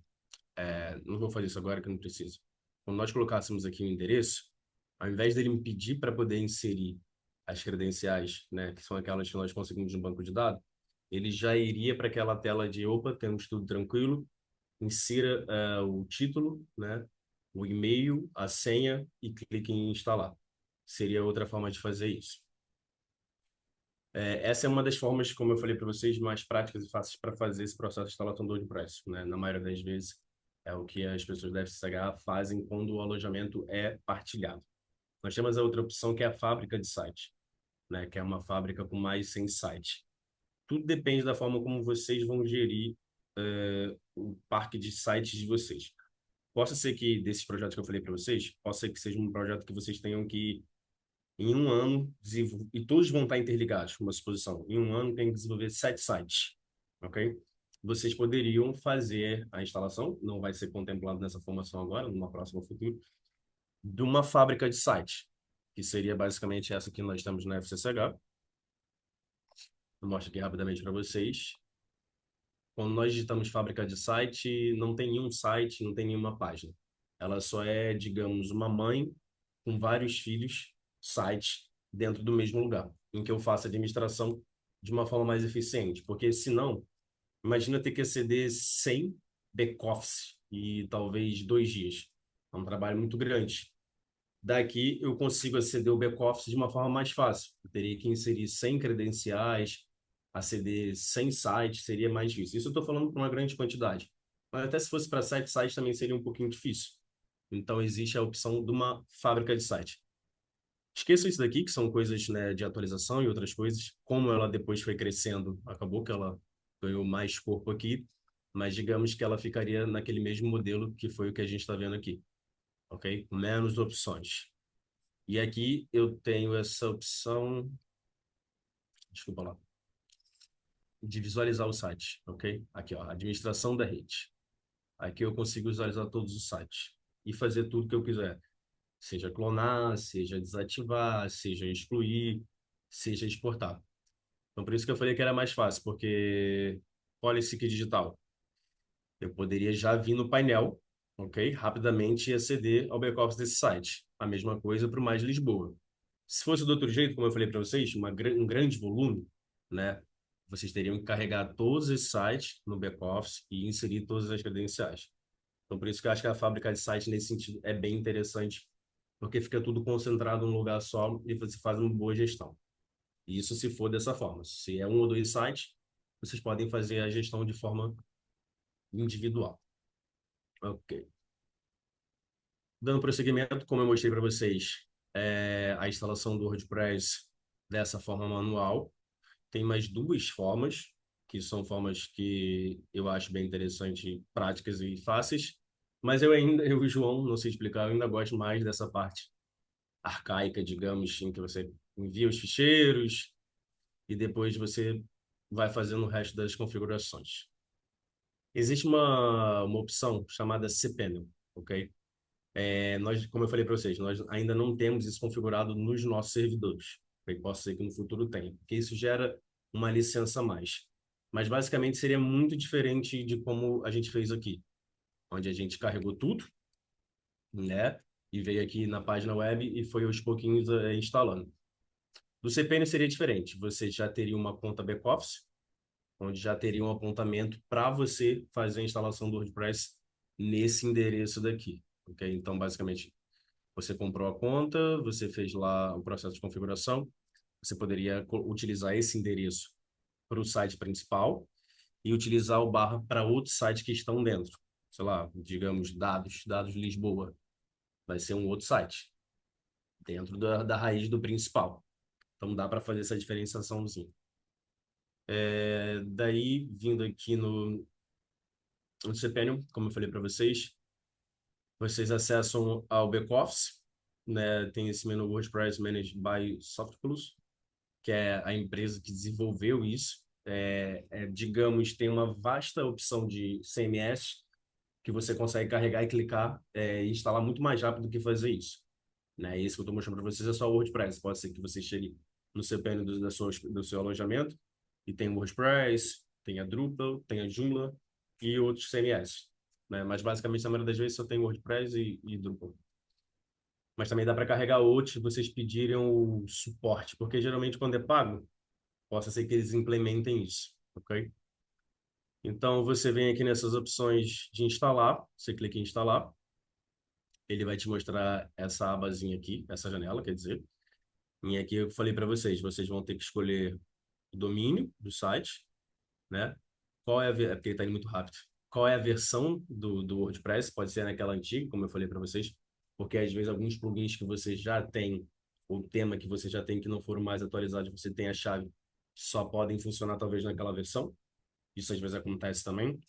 B: não vou fazer isso agora que eu não preciso. Quando nós colocássemos aqui o endereço, ao invés dele me pedir para poder inserir as credenciais, né, que são aquelas que nós conseguimos no banco de dados, ele já iria para aquela tela de, opa, temos tudo tranquilo, insira o título, né, o e-mail, a senha e clique em instalar. Seria outra forma de fazer isso. Essa é uma das formas, como eu falei para vocês, mais práticas e fáceis para fazer esse processo de instalação do WordPress, né? Na maioria das vezes, é o que as pessoas da FCH fazem quando o alojamento é partilhado. Nós temos a outra opção, que é a fábrica de site, né? Que é uma fábrica com mais 100 sites. Tudo depende da forma como vocês vão gerir o parque de sites de vocês. Possa ser que, desses projetos que eu falei para vocês, possa ser que seja um projeto que vocês tenham que, em um ano, e todos vão estar interligados, uma suposição. Em um ano, tem que desenvolver 7 sites, ok? Vocês poderiam fazer a instalação, não vai ser contemplado nessa formação agora, numa próxima futuro, de uma fábrica de sites, que seria basicamente essa que nós temos na FCCH. Eu mostro aqui rapidamente para vocês. Quando nós digitamos fábrica de site, não tem nenhum site, não tem nenhuma página. Ela só é, digamos, uma mãe com vários filhos, sites, dentro do mesmo lugar, em que eu faço a administração de uma forma mais eficiente. Porque, senão, imagina ter que aceder 100 back-office e talvez 2 dias. É um trabalho muito grande. Daqui eu consigo aceder ao back-office de uma forma mais fácil. Eu teria que inserir 100 credenciais, aceder 100 sites, seria mais difícil. Isso eu estou falando para uma grande quantidade. Mas até se fosse para 7 sites também seria um pouquinho difícil. Então existe a opção de uma fábrica de site. Esqueça isso daqui, que são coisas, né, de atualização e outras coisas. Como ela depois foi crescendo, acabou que ela ganhou mais corpo aqui, mas digamos que ela ficaria naquele mesmo modelo que foi o que a gente está vendo aqui, ok? Com menos opções. E aqui eu tenho essa opção, desculpa lá, de visualizar o site, ok? Aqui, ó, administração da rede. Aqui eu consigo visualizar todos os sites e fazer tudo que eu quiser. Seja clonar, seja desativar, seja excluir, seja exportar. Então, por isso que eu falei que era mais fácil, porque Policy Digital, eu poderia já vir no painel, ok? Rapidamente e aceder ao back-office desse site. A mesma coisa para o Mais Lisboa. Se fosse do outro jeito, como eu falei para vocês, um grande volume, né? Vocês teriam que carregar todos esses sites no back-office e inserir todas as credenciais. Então, por isso que eu acho que a fábrica de site, nesse sentido, é bem interessante, porque fica tudo concentrado num lugar só e você faz uma boa gestão. Isso se for dessa forma. Se é um ou dois sites, vocês podem fazer a gestão de forma individual. Ok. Dando prosseguimento, como eu mostrei para vocês, a instalação do WordPress dessa forma manual. Tem mais duas formas, que são formas que eu acho bem interessante, práticas e fáceis. Mas eu e o João, não sei explicar, eu ainda gosto mais dessa parte arcaica, digamos, em que você envia os ficheiros e depois você vai fazendo o resto das configurações. Existe uma opção chamada cPanel, ok? Nós, como eu falei para vocês, nós ainda não temos isso configurado nos nossos servidores. Posso ser que no futuro tenha, porque isso gera uma licença a mais. Mas basicamente seria muito diferente de como a gente fez aqui, onde a gente carregou tudo, né? E veio aqui na página web e foi aos pouquinhos instalando. Do CPN seria diferente. Você já teria uma conta back-office, onde já teria um apontamento para você fazer a instalação do WordPress nesse endereço daqui. Ok? Então, basicamente, você comprou a conta, você fez lá o processo de configuração, você poderia utilizar esse endereço para o site principal e utilizar o barra para outros sites que estão dentro. Sei lá, digamos, dados Lisboa. Vai ser um outro site, dentro da raiz do principal. Então dá para fazer essa diferenciaçãozinha. Daí, vindo aqui no cPanel, como eu falei para vocês, vocês acessam ao back-office, né? Tem esse menu WordPress Managed by Softplus, que é a empresa que desenvolveu isso. Digamos, tem uma vasta opção de CMS que você consegue carregar e clicar e instalar muito mais rápido do que fazer isso. Né? Esse que eu estou mostrando para vocês é só o WordPress. Pode ser que você chegue no CPN do seu alojamento e tem o WordPress, tem a Drupal, tem a Joomla e outros CMS. Né? Mas basicamente, a maioria das vezes, só tem WordPress e Drupal. Mas também dá para carregar outros se vocês pedirem o suporte, porque geralmente quando é pago, possa ser que eles implementem isso, ok? Então, você vem aqui nessas opções de instalar, você clica em instalar, ele vai te mostrar essa abazinha aqui, essa janela, quer dizer. E aqui eu falei para vocês, vocês vão ter que escolher o domínio do site, né? Porque ele está indo muito rápido. Qual é a versão do WordPress? Pode ser naquela antiga, como eu falei para vocês, porque às vezes alguns plugins que você já tem, ou tema que você já tem que não foram mais atualizados, você tem a chave, só podem funcionar talvez naquela versão. Isso às vezes acontece também.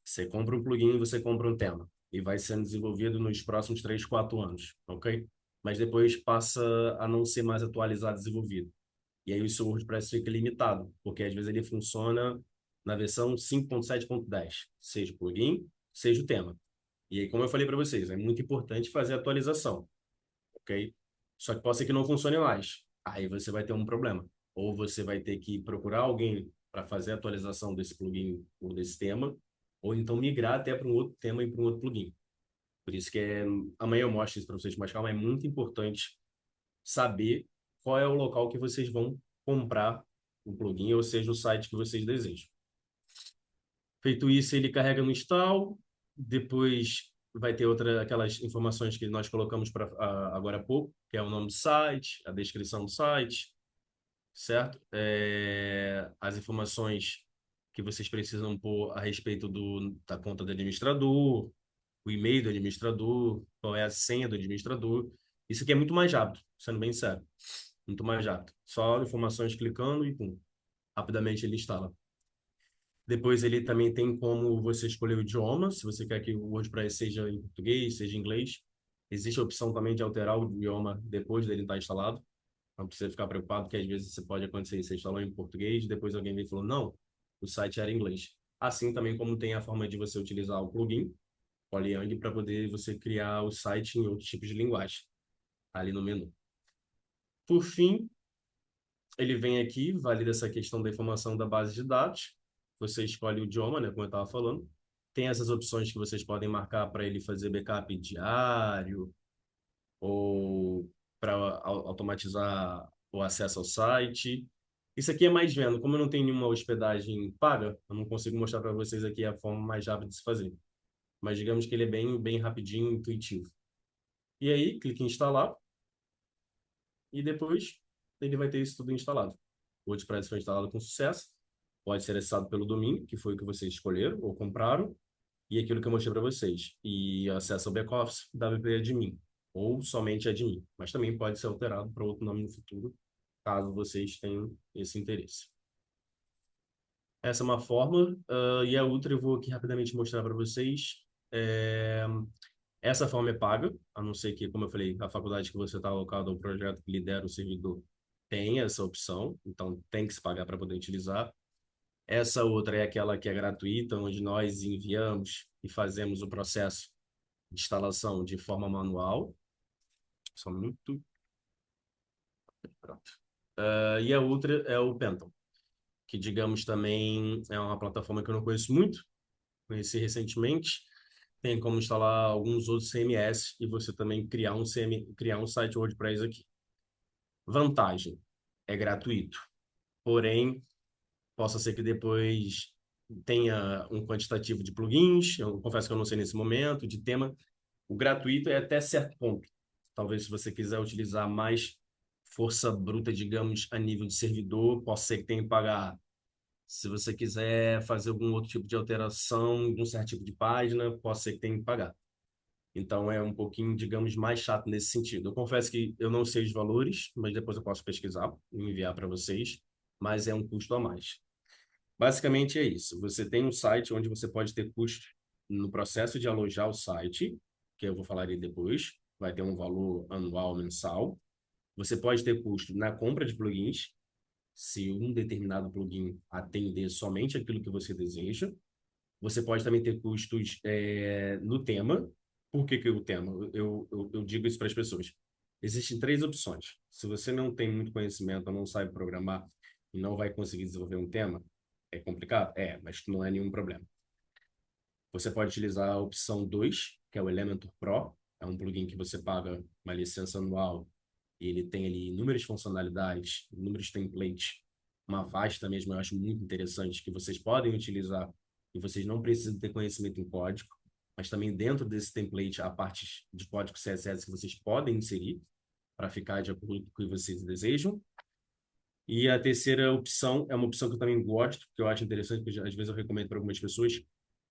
B: Você compra um plugin, você compra um tema e vai sendo desenvolvido nos próximos 3, 4 anos, ok? Mas depois passa a não ser mais atualizado, desenvolvido. E aí o seu WordPress fica limitado, porque às vezes ele funciona na versão 5.7.10, seja o plugin, seja o tema. E aí, como eu falei para vocês, é muito importante fazer a atualização, ok? Só que pode ser que não funcione mais. Aí você vai ter um problema. Ou você vai ter que procurar alguém para fazer a atualização desse plugin ou desse tema, ou então migrar até para um outro tema e para um outro plugin. Por isso que amanhã eu mostro isso para vocês com mais calma, é muito importante saber qual é o local que vocês vão comprar o plugin, ou seja, o site que vocês desejam. Feito isso, ele carrega no install, depois vai ter aquelas informações que nós colocamos agora há pouco, que é o nome do site, a descrição do site, certo? As informações que vocês precisam pôr a respeito da conta do administrador, o e-mail do administrador, qual é a senha do administrador. Isso aqui é muito mais rápido, sendo bem sério. Muito mais rápido. Só informações clicando e pum, rapidamente ele instala. Depois ele também tem como você escolher o idioma, se você quer que o WordPress seja em português, seja em inglês. Existe a opção também de alterar o idioma depois dele estar instalado. Não precisa ficar preocupado, que às vezes você pode acontecer, você instalou em português, depois alguém veio e falou, não, o site era em inglês. Assim também como tem a forma de você utilizar o plugin, Polyang para poder você criar o site em outros tipos de linguagem, ali no menu. Por fim, ele vem aqui, valida essa questão da informação da base de dados. Você escolhe o idioma, né, como eu estava falando. Tem essas opções que vocês podem marcar para ele fazer backup diário ou para automatizar o acesso ao site. Isso aqui é mais vendo. Como eu não tenho nenhuma hospedagem paga, eu não consigo mostrar para vocês aqui a forma mais rápida de se fazer. Mas digamos que ele é bem rapidinho, intuitivo. E aí, clique em instalar e depois ele vai ter isso tudo instalado. O WordPress foi instalado com sucesso, pode ser acessado pelo domínio, que foi o que vocês escolheram ou compraram, e aquilo que eu mostrei para vocês. E acesso ao back-office, WP Admin, ou somente Admin, mas também pode ser alterado para outro nome no futuro, caso vocês tenham esse interesse. Essa é uma forma, e a outra eu vou aqui rapidamente mostrar para vocês. Essa forma é paga, a não ser que, como eu falei, a faculdade que você está alocado ao projeto que lidera o servidor tem essa opção, então tem que se pagar para poder utilizar. Essa outra é aquela que é gratuita, onde nós enviamos e fazemos o processo de instalação de forma manual. Só um minuto. Pronto. E a outra é o Penton, que, digamos, também é uma plataforma que eu não conheço muito, conheci recentemente. Tem como instalar alguns outros CMS e você também criar um site WordPress aqui. Vantagem, é gratuito, porém, possa ser que depois tenha um quantitativo de plugins, eu confesso que eu não sei nesse momento, de tema. O gratuito é até certo ponto. Talvez se você quiser utilizar mais força bruta, digamos, a nível de servidor, possa ser que tenha que pagar. Se você quiser fazer algum outro tipo de alteração de um certo tipo de página, pode ser que tenha que pagar. Então é um pouquinho, digamos, mais chato nesse sentido. Eu confesso que eu não sei os valores, mas depois eu posso pesquisar e enviar para vocês, mas é um custo a mais. Basicamente é isso. Você tem um site onde você pode ter custo no processo de alojar o site, que eu vou falar aí depois, vai ter um valor anual, mensal. Você pode ter custo na compra de plugins, se um determinado plugin atender somente aquilo que você deseja. Você pode também ter custos no tema. Por que o tema? Eu digo isso para as pessoas. Existem três opções. Se você não tem muito conhecimento, ou não sabe programar e não vai conseguir desenvolver um tema, é complicado? É, mas não é nenhum problema. Você pode utilizar a opção 2, que é o Elementor Pro. É um plugin que você paga uma licença anual e ele tem ali inúmeras funcionalidades, inúmeros templates, uma vasta mesmo, eu acho muito interessante, que vocês podem utilizar e vocês não precisam ter conhecimento em código, mas também dentro desse template há partes de código CSS que vocês podem inserir para ficar de acordo com o que vocês desejam. E a terceira opção é uma opção que eu também gosto, que eu acho interessante, que às vezes eu recomendo para algumas pessoas.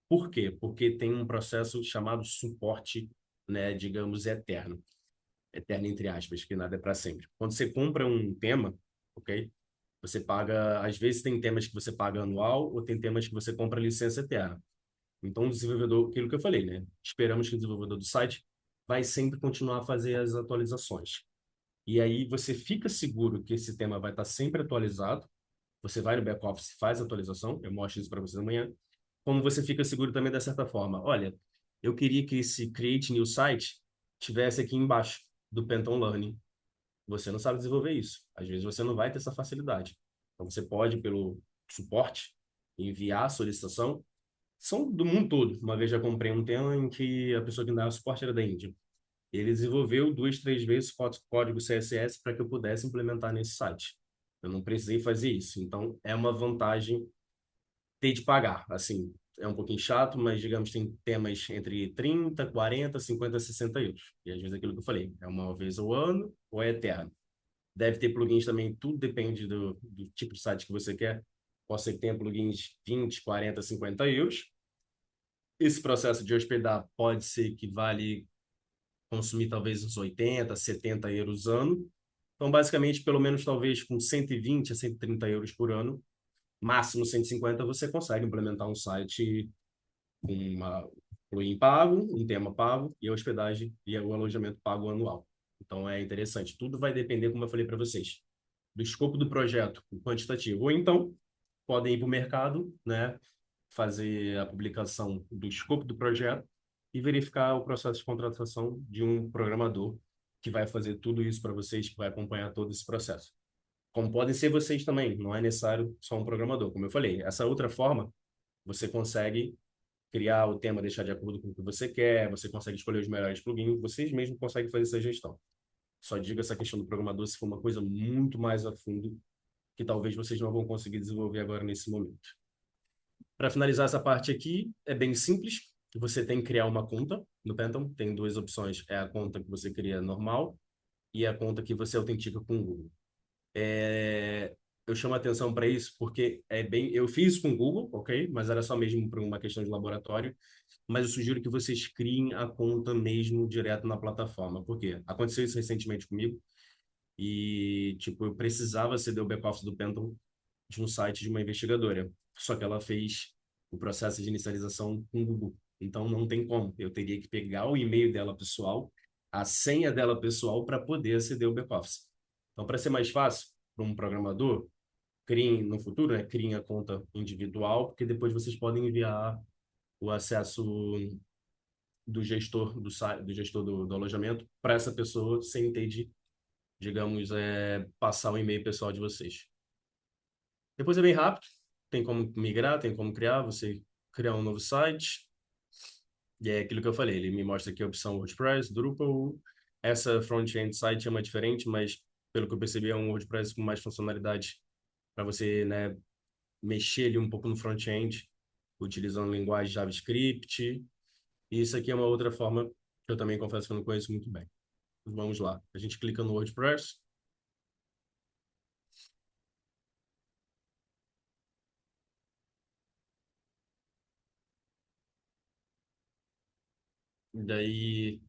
B: Por quê? Porque tem um processo chamado suporte, né, digamos, eterno. Eterno entre aspas, que nada é para sempre. Quando você compra um tema, ok? Você paga, às vezes tem temas que você paga anual ou tem temas que você compra licença eterna. Então, o desenvolvedor, aquilo que eu falei, né? Esperamos que o desenvolvedor do site vai sempre continuar a fazer as atualizações. E aí você fica seguro que esse tema vai estar sempre atualizado. Você vai no back-office, faz a atualização, eu mostro isso para vocês amanhã. Como você fica seguro também da certa forma. Olha, eu queria que esse Create New Site tivesse aqui embaixo do Penton Learning. Você não sabe desenvolver isso. Às vezes você não vai ter essa facilidade. Então você pode, pelo suporte, enviar a solicitação. São do mundo todo. Uma vez já comprei um tema em que a pessoa que dava suporte era da Índia. Ele desenvolveu 2, 3 vezes código CSS para que eu pudesse implementar nesse site. Eu não precisei fazer isso. Então, é uma vantagem ter de pagar. Assim, é um pouquinho chato, mas, digamos, tem temas entre 30, 40, 50, 60 euros. E, às vezes, aquilo que eu falei, é uma vez ao ano ou é eterno. Deve ter plugins também, tudo depende do tipo de site que você quer. Pode ser que tenha plugins 20, 40, 50 euros. Esse processo de hospedar pode ser que vale consumir talvez uns 80, 70 euros ano. Então, basicamente, pelo menos talvez com 120 a 130 euros por ano, máximo 150, você consegue implementar um site com uma plugin pago, um tema pago e a hospedagem e o alojamento pago anual. Então, é interessante. Tudo vai depender, como eu falei para vocês, do escopo do projeto, o quantitativo. Ou então, podem ir para o mercado, né, fazer a publicação do escopo do projeto e verificar o processo de contratação de um programador que vai fazer tudo isso para vocês, que vai acompanhar todo esse processo. Como podem ser vocês também, não é necessário só um programador. Como eu falei, essa outra forma, você consegue criar o tema, deixar de acordo com o que você quer, você consegue escolher os melhores plugins, vocês mesmos conseguem fazer essa gestão. Só digo essa questão do programador se for uma coisa muito mais a fundo, que talvez vocês não vão conseguir desenvolver agora nesse momento. Para finalizar essa parte aqui, é bem simples. Você tem que criar uma conta no Penton. Tem duas opções. É a conta que você cria normal e a conta que você autentica com o Google. Eu chamo a atenção para isso porque eu fiz com o Google, ok? Mas era só mesmo por uma questão de laboratório. Mas eu sugiro que vocês criem a conta mesmo direto na plataforma. Por quê? Aconteceu isso recentemente comigo e, tipo, eu precisava ceder o back-office do Penton de um site de uma investigadora. Só que ela fez o processo de inicialização com o Google. Então não tem como. Eu teria que pegar o e-mail dela pessoal, a senha dela pessoal para poder aceder ao back-office. Então, para ser mais fácil para um programador, criem no futuro, né, criem a conta individual, porque depois vocês podem enviar o acesso do gestor do site, do gestor do alojamento para essa pessoa sem ter de, digamos, passar o e-mail pessoal de vocês. Depois é bem rápido, tem como migrar, tem como criar, você criar um novo site, e é aquilo que eu falei, ele me mostra aqui a opção WordPress, Drupal, essa front-end site é uma diferente, mas pelo que eu percebi é um WordPress com mais funcionalidade para você, né, mexer ali um pouco no front-end, utilizando linguagem JavaScript, e isso aqui é uma outra forma que eu também confesso que eu não conheço muito bem. Vamos lá, a gente clica no WordPress, daí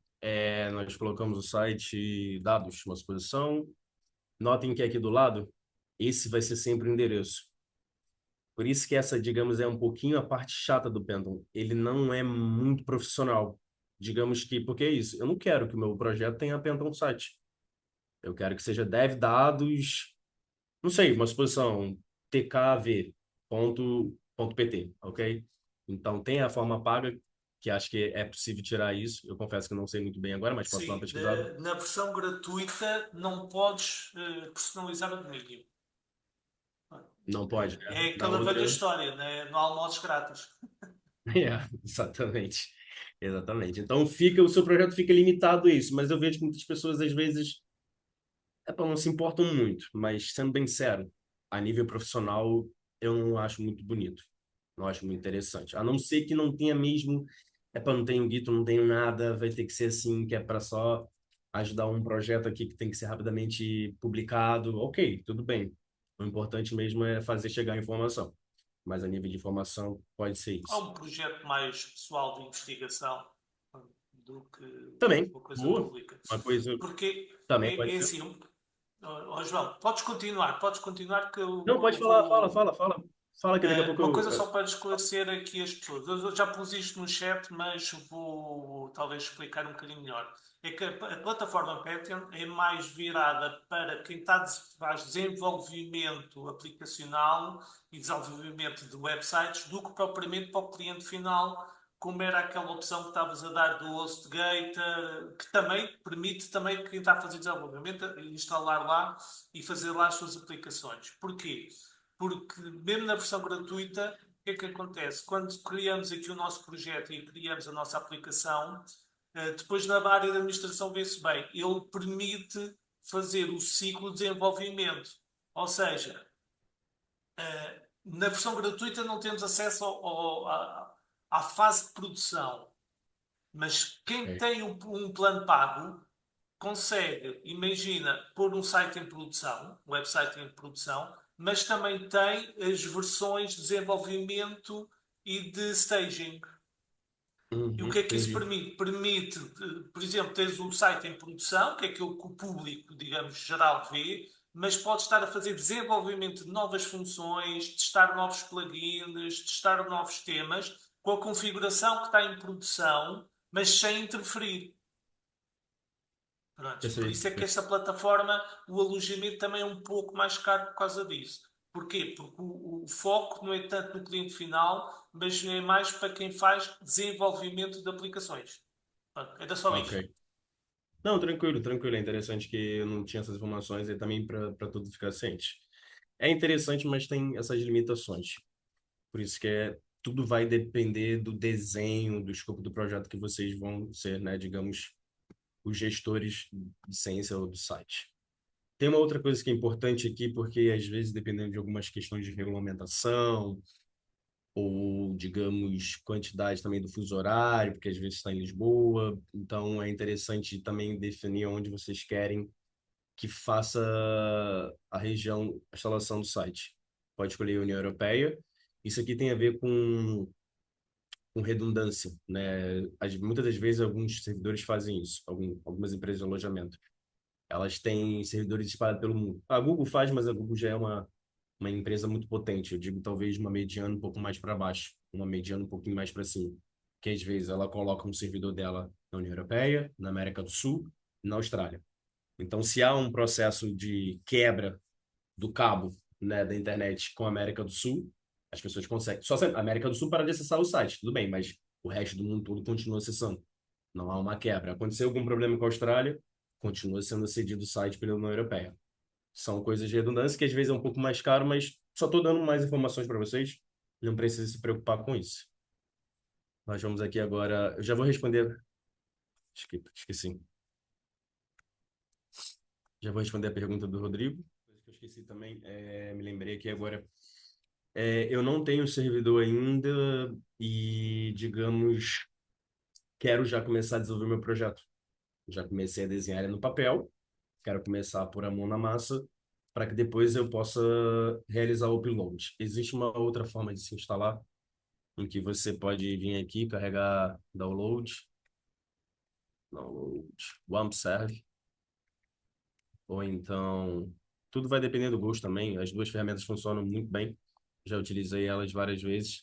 B: nós colocamos o site, dados, uma exposição. Notem que aqui do lado, esse vai ser sempre o endereço. Por isso que essa, digamos, é um pouquinho a parte chata do Penton. Ele não é muito profissional. Digamos que, porque é isso, eu não quero que o meu projeto tenha Penton site. Eu quero que seja dev dados, não sei, uma exposição tkv.pt, ok? Então tem a forma paga, que acho que é possível tirar isso. Eu confesso que não sei muito bem agora, mas posso dar uma
A: Sim,
B: pesquisada.
A: na versão gratuita não podes personalizar o domínio.
B: Não pode, né?
A: É
B: Na
A: aquela velha
B: outra.
A: história, né? Não há modos grátis.
B: Exatamente. Exatamente. Então fica, o seu projeto fica limitado a isso, mas eu vejo que muitas pessoas às vezes não se importam muito, mas sendo bem sério, a nível profissional eu não acho muito bonito, não acho muito interessante. A não ser que não tenha mesmo, não tenho guito, não tenho nada, vai ter que ser assim, que é para só ajudar um projeto aqui que tem que ser rapidamente publicado. Ok, tudo bem. O importante mesmo é fazer chegar a informação. Mas a nível de informação pode ser
A: Há
B: isso.
A: um projeto mais pessoal de investigação do que
B: Também,
A: uma coisa
B: boa.
A: pública.
B: Uma coisa
A: Porque
B: também pode
A: é
B: ser.
A: assim, João, podes continuar que
B: Não, pode
A: eu
B: falar, fala,
A: vou.
B: fala, fala. Fala que daqui a pouco
A: Uma coisa
B: eu...
A: só para esclarecer aqui as pessoas. Eu já pus isto no chat, mas vou talvez explicar um bocadinho melhor. É que a plataforma Patreon é mais virada para quem faz desenvolvimento aplicacional e desenvolvimento de websites do que propriamente para o cliente final, como era aquela opção que estavas a dar do HostGate, que também permite também quem está a fazer desenvolvimento instalar lá e fazer lá as suas aplicações. Porquê? Porque mesmo na versão gratuita, o que é que acontece? Quando criamos aqui o nosso projeto e criamos a nossa aplicação, depois na área de administração vê-se bem, ele permite fazer o ciclo de desenvolvimento. Ou seja, na versão gratuita não temos acesso à fase de produção, mas quem
B: Ok.
A: tem um plano pago consegue, imagina, pôr um site em produção, um website em produção, mas também tem as versões de desenvolvimento e de staging. E o que é que isso
B: Entendi.
A: permite? Permite, por exemplo, teres um site em produção, que é aquilo que o público, digamos, geral vê, mas pode estar a fazer desenvolvimento de novas funções, testar novos plugins, testar novos temas, com a configuração que está em produção, mas sem interferir. Pronto. Por
B: Percebi.
A: isso é que esta plataforma, o alojamento também é um pouco mais caro por causa disso. Porquê? Porque o foco não é tanto no cliente final, mas é mais para quem faz desenvolvimento de aplicações. Pronto, era só isto.
B: Ok. Não, tranquilo, tranquilo. É interessante que eu não tinha essas informações e também para tudo ficar ciente. É interessante, mas tem essas limitações. Por isso que tudo vai depender do desenho, do escopo do projeto que vocês vão ser, né, digamos, os gestores de ciência ou do site. Tem uma outra coisa que é importante aqui, porque às vezes, dependendo de algumas questões de regulamentação, ou, digamos, quantidade também do fuso horário, porque às vezes está em Lisboa, então é interessante também definir onde vocês querem que faça a região, a instalação do site. Pode escolher a União Europeia. Isso aqui tem a ver com redundância, né? Muitas das vezes alguns servidores fazem isso, algumas empresas de alojamento. Elas têm servidores espalhados pelo mundo. A Google faz, mas a Google já é uma empresa muito potente. Eu digo talvez uma mediana um pouco mais para baixo, uma mediana um pouquinho mais para cima. Que às vezes ela coloca um servidor dela na União Europeia, na América do Sul e na Austrália. Então, se há um processo de quebra do cabo, né, da internet com a América do Sul, as pessoas conseguem. Só se a América do Sul para de acessar o site, tudo bem, mas o resto do mundo todo continua acessando. Não há uma quebra. Aconteceu algum problema com a Austrália, continua sendo cedido o site pela União Europeia. São coisas de redundância que às vezes é um pouco mais caro, mas só estou dando mais informações para vocês. Não precisa se preocupar com isso. Nós vamos aqui agora. Eu já vou responder. Esqueci. Já vou responder a pergunta do Rodrigo. Coisa que eu esqueci também, me lembrei aqui agora. Eu não tenho servidor ainda e, digamos, quero já começar a desenvolver meu projeto. Já comecei a desenhar ele no papel, quero começar a pôr a mão na massa para que depois eu possa realizar o upload. Existe uma outra forma de se instalar, em que você pode vir aqui, carregar download, WAMP serve, ou então, tudo vai depender do gosto também. As duas ferramentas funcionam muito bem, já utilizei elas várias vezes,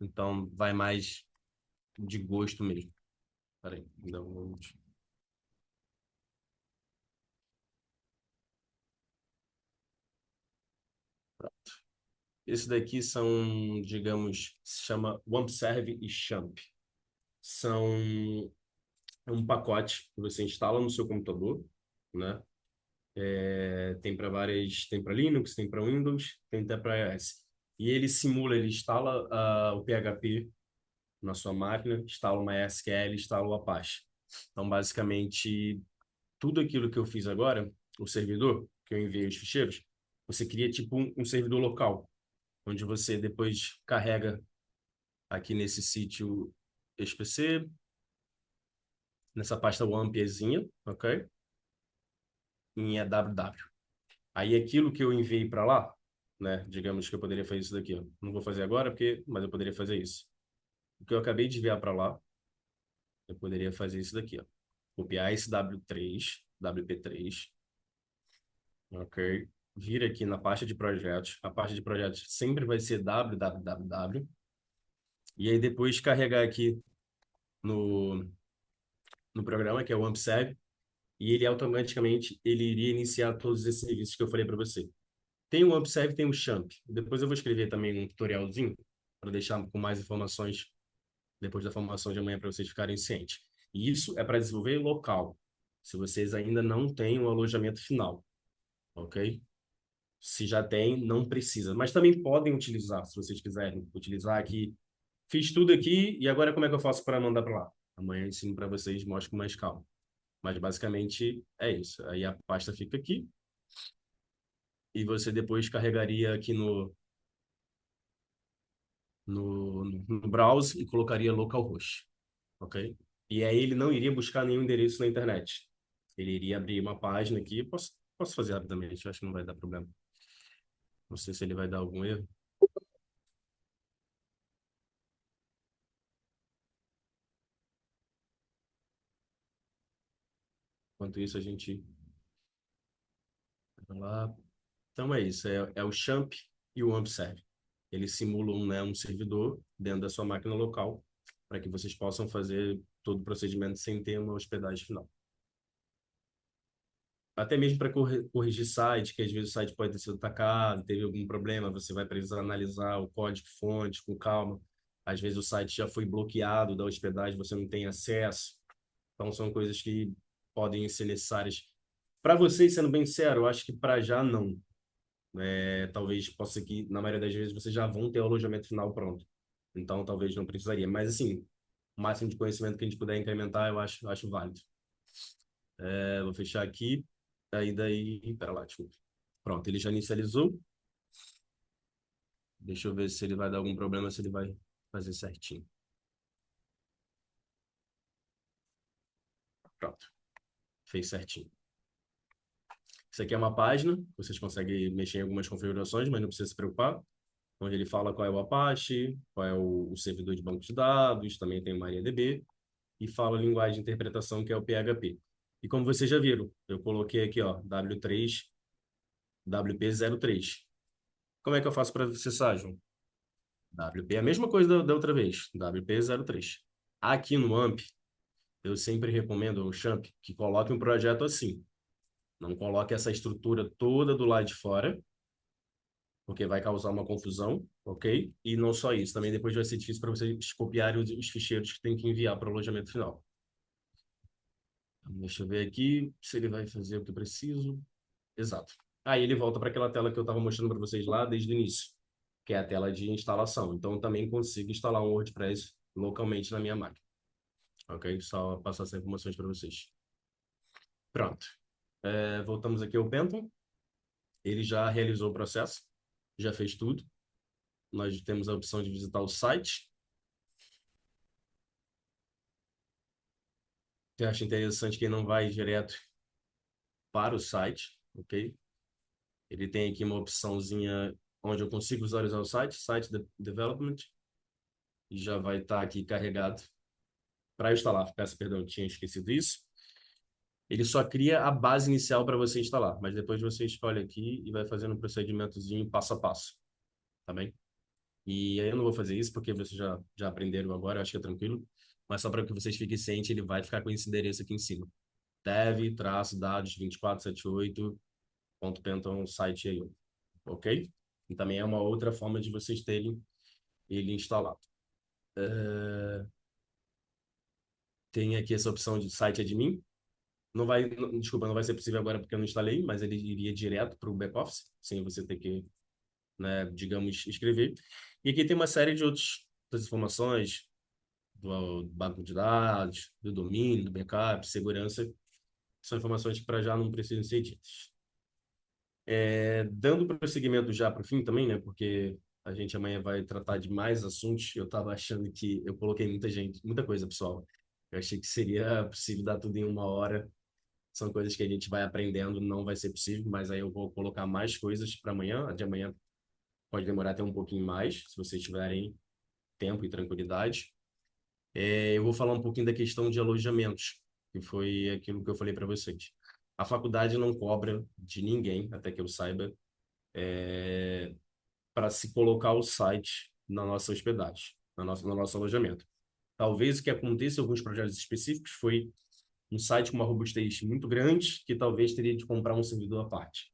B: então vai mais de gosto mesmo. Peraí, download. Esse daqui são, digamos, se chama WampServe e Champ. É um pacote que você instala no seu computador, né? Tem para Linux, tem para Windows, tem até para iOS. E ele simula, ele instala o PHP na sua máquina, instala uma MySQL, instala o Apache. Então, basicamente, tudo aquilo que eu fiz agora, o servidor, que eu enviei os ficheiros, você cria tipo um servidor local, onde você depois carrega aqui nesse sítio SPC, nessa pasta WAMPzinha, ok? Em EWW. Aí aquilo que eu enviei para lá, né? Digamos que eu poderia fazer isso daqui, ó. Não vou fazer agora, mas eu poderia fazer isso. O que eu acabei de enviar para lá, eu poderia fazer isso daqui, ó. Copiar esse W3, WP3, ok? Vir aqui na pasta de projetos. A pasta de projetos sempre vai ser www. E aí depois carregar aqui no, no programa, que é o AmpServe, e ele automaticamente ele iria iniciar todos esses serviços que eu falei para você. Tem o AmpServe, tem o Champ. Depois eu vou escrever também um tutorialzinho para deixar com mais informações depois da formação de amanhã para vocês ficarem cientes. E isso é para desenvolver local, se vocês ainda não têm o alojamento final, ok? Se já tem, não precisa. Mas também podem utilizar, se vocês quiserem utilizar aqui. Fiz tudo aqui e agora como é que eu faço para mandar para lá? Amanhã eu ensino para vocês, mostro com mais calma. Mas basicamente é isso. Aí a pasta fica aqui e você depois carregaria aqui no browser e colocaria localhost, ok? E aí ele não iria buscar nenhum endereço na internet. Ele iria abrir uma página aqui. Posso fazer rapidamente, eu acho que não vai dar problema. Não sei se ele vai dar algum erro. Enquanto isso, a gente vai lá. Então é isso, é o Champ e o AmpServe. Eles simulam, né, um servidor dentro da sua máquina local para que vocês possam fazer todo o procedimento sem ter uma hospedagem final. até mesmo para corrigir site, que às vezes o site pode ter sido atacado, teve algum problema, você vai precisar analisar o código-fonte com calma. Às vezes o site já foi bloqueado da hospedagem, você não tem acesso. Então, são coisas que podem ser necessárias. Para vocês, sendo bem sincero, eu acho que para já não. Talvez possa ser que, na maioria das vezes, vocês já vão ter o alojamento final pronto. Então, talvez não precisaria. Mas, assim, o máximo de conhecimento que a gente puder incrementar, eu acho válido. Vou fechar aqui. Daí, pera lá, desculpa. Pronto, ele já inicializou. Deixa eu ver se ele vai dar algum problema, se ele vai fazer certinho. Pronto, fez certinho. Isso aqui é uma página, vocês conseguem mexer em algumas configurações, mas não precisa se preocupar. Onde ele fala qual é o Apache, qual é o servidor de banco de dados, também tem o MariaDB, e fala a linguagem de interpretação, que é o PHP. E como vocês já viram, eu coloquei aqui, ó, W3, WP03. Como é que eu faço para acessar, João? WP é a mesma coisa da outra vez, WP03. Aqui no AMP, eu sempre recomendo o Champ que coloque um projeto assim. Não coloque essa estrutura toda do lado de fora, porque vai causar uma confusão, ok? E não só isso, também depois vai ser difícil para vocês copiarem os ficheiros que tem que enviar para o alojamento final. Deixa eu ver aqui se ele vai fazer o que eu preciso. Exato. Aí ele volta para aquela tela que eu estava mostrando para vocês lá desde o início, que é a tela de instalação. Então, eu também consigo instalar um WordPress localmente na minha máquina. Ok? Só passar essas informações para vocês. Pronto. Voltamos aqui ao Penton. Ele já realizou o processo, já fez tudo. Nós temos a opção de visitar o site. Eu acho interessante quem não vai direto para o site, ok? Ele tem aqui uma opçãozinha onde eu consigo visualizar o site Development, e já vai estar aqui carregado para instalar. Peço perdão, tinha esquecido isso. Ele só cria a base inicial para você instalar, mas depois você escolhe aqui e vai fazendo um procedimentozinho passo a passo, tá bem? E aí eu não vou fazer isso porque vocês já aprenderam agora, eu acho que é tranquilo, mas só para que vocês fiquem cientes, ele vai ficar com esse endereço aqui em cima. dev-dados 2478.penton site aí, ok? E também é uma outra forma de vocês terem ele instalado. Tem aqui essa opção de site admin. Desculpa, não vai ser possível agora porque eu não instalei, mas ele iria direto para o back-office, sem você ter que, né, digamos, escrever. E aqui tem uma série de outras informações, do banco de dados, do domínio, do backup, segurança. São informações que para já não precisam ser ditas. Dando prosseguimento já para o fim também, né? Porque a gente amanhã vai tratar de mais assuntos. Eu estava achando que eu coloquei muita coisa, pessoal. Eu achei que seria possível dar tudo em 1 hora. São coisas que a gente vai aprendendo, não vai ser possível, mas aí eu vou colocar mais coisas para amanhã. A de amanhã pode demorar até um pouquinho mais, se vocês tiverem tempo e tranquilidade. Eu vou falar um pouquinho da questão de alojamentos, que foi aquilo que eu falei para vocês. A faculdade não cobra de ninguém, até que eu saiba, para se colocar o site na nossa hospedagem, no nosso alojamento. Talvez o que aconteça em alguns projetos específicos foi um site com uma robustez muito grande, que talvez teria de comprar um servidor à parte,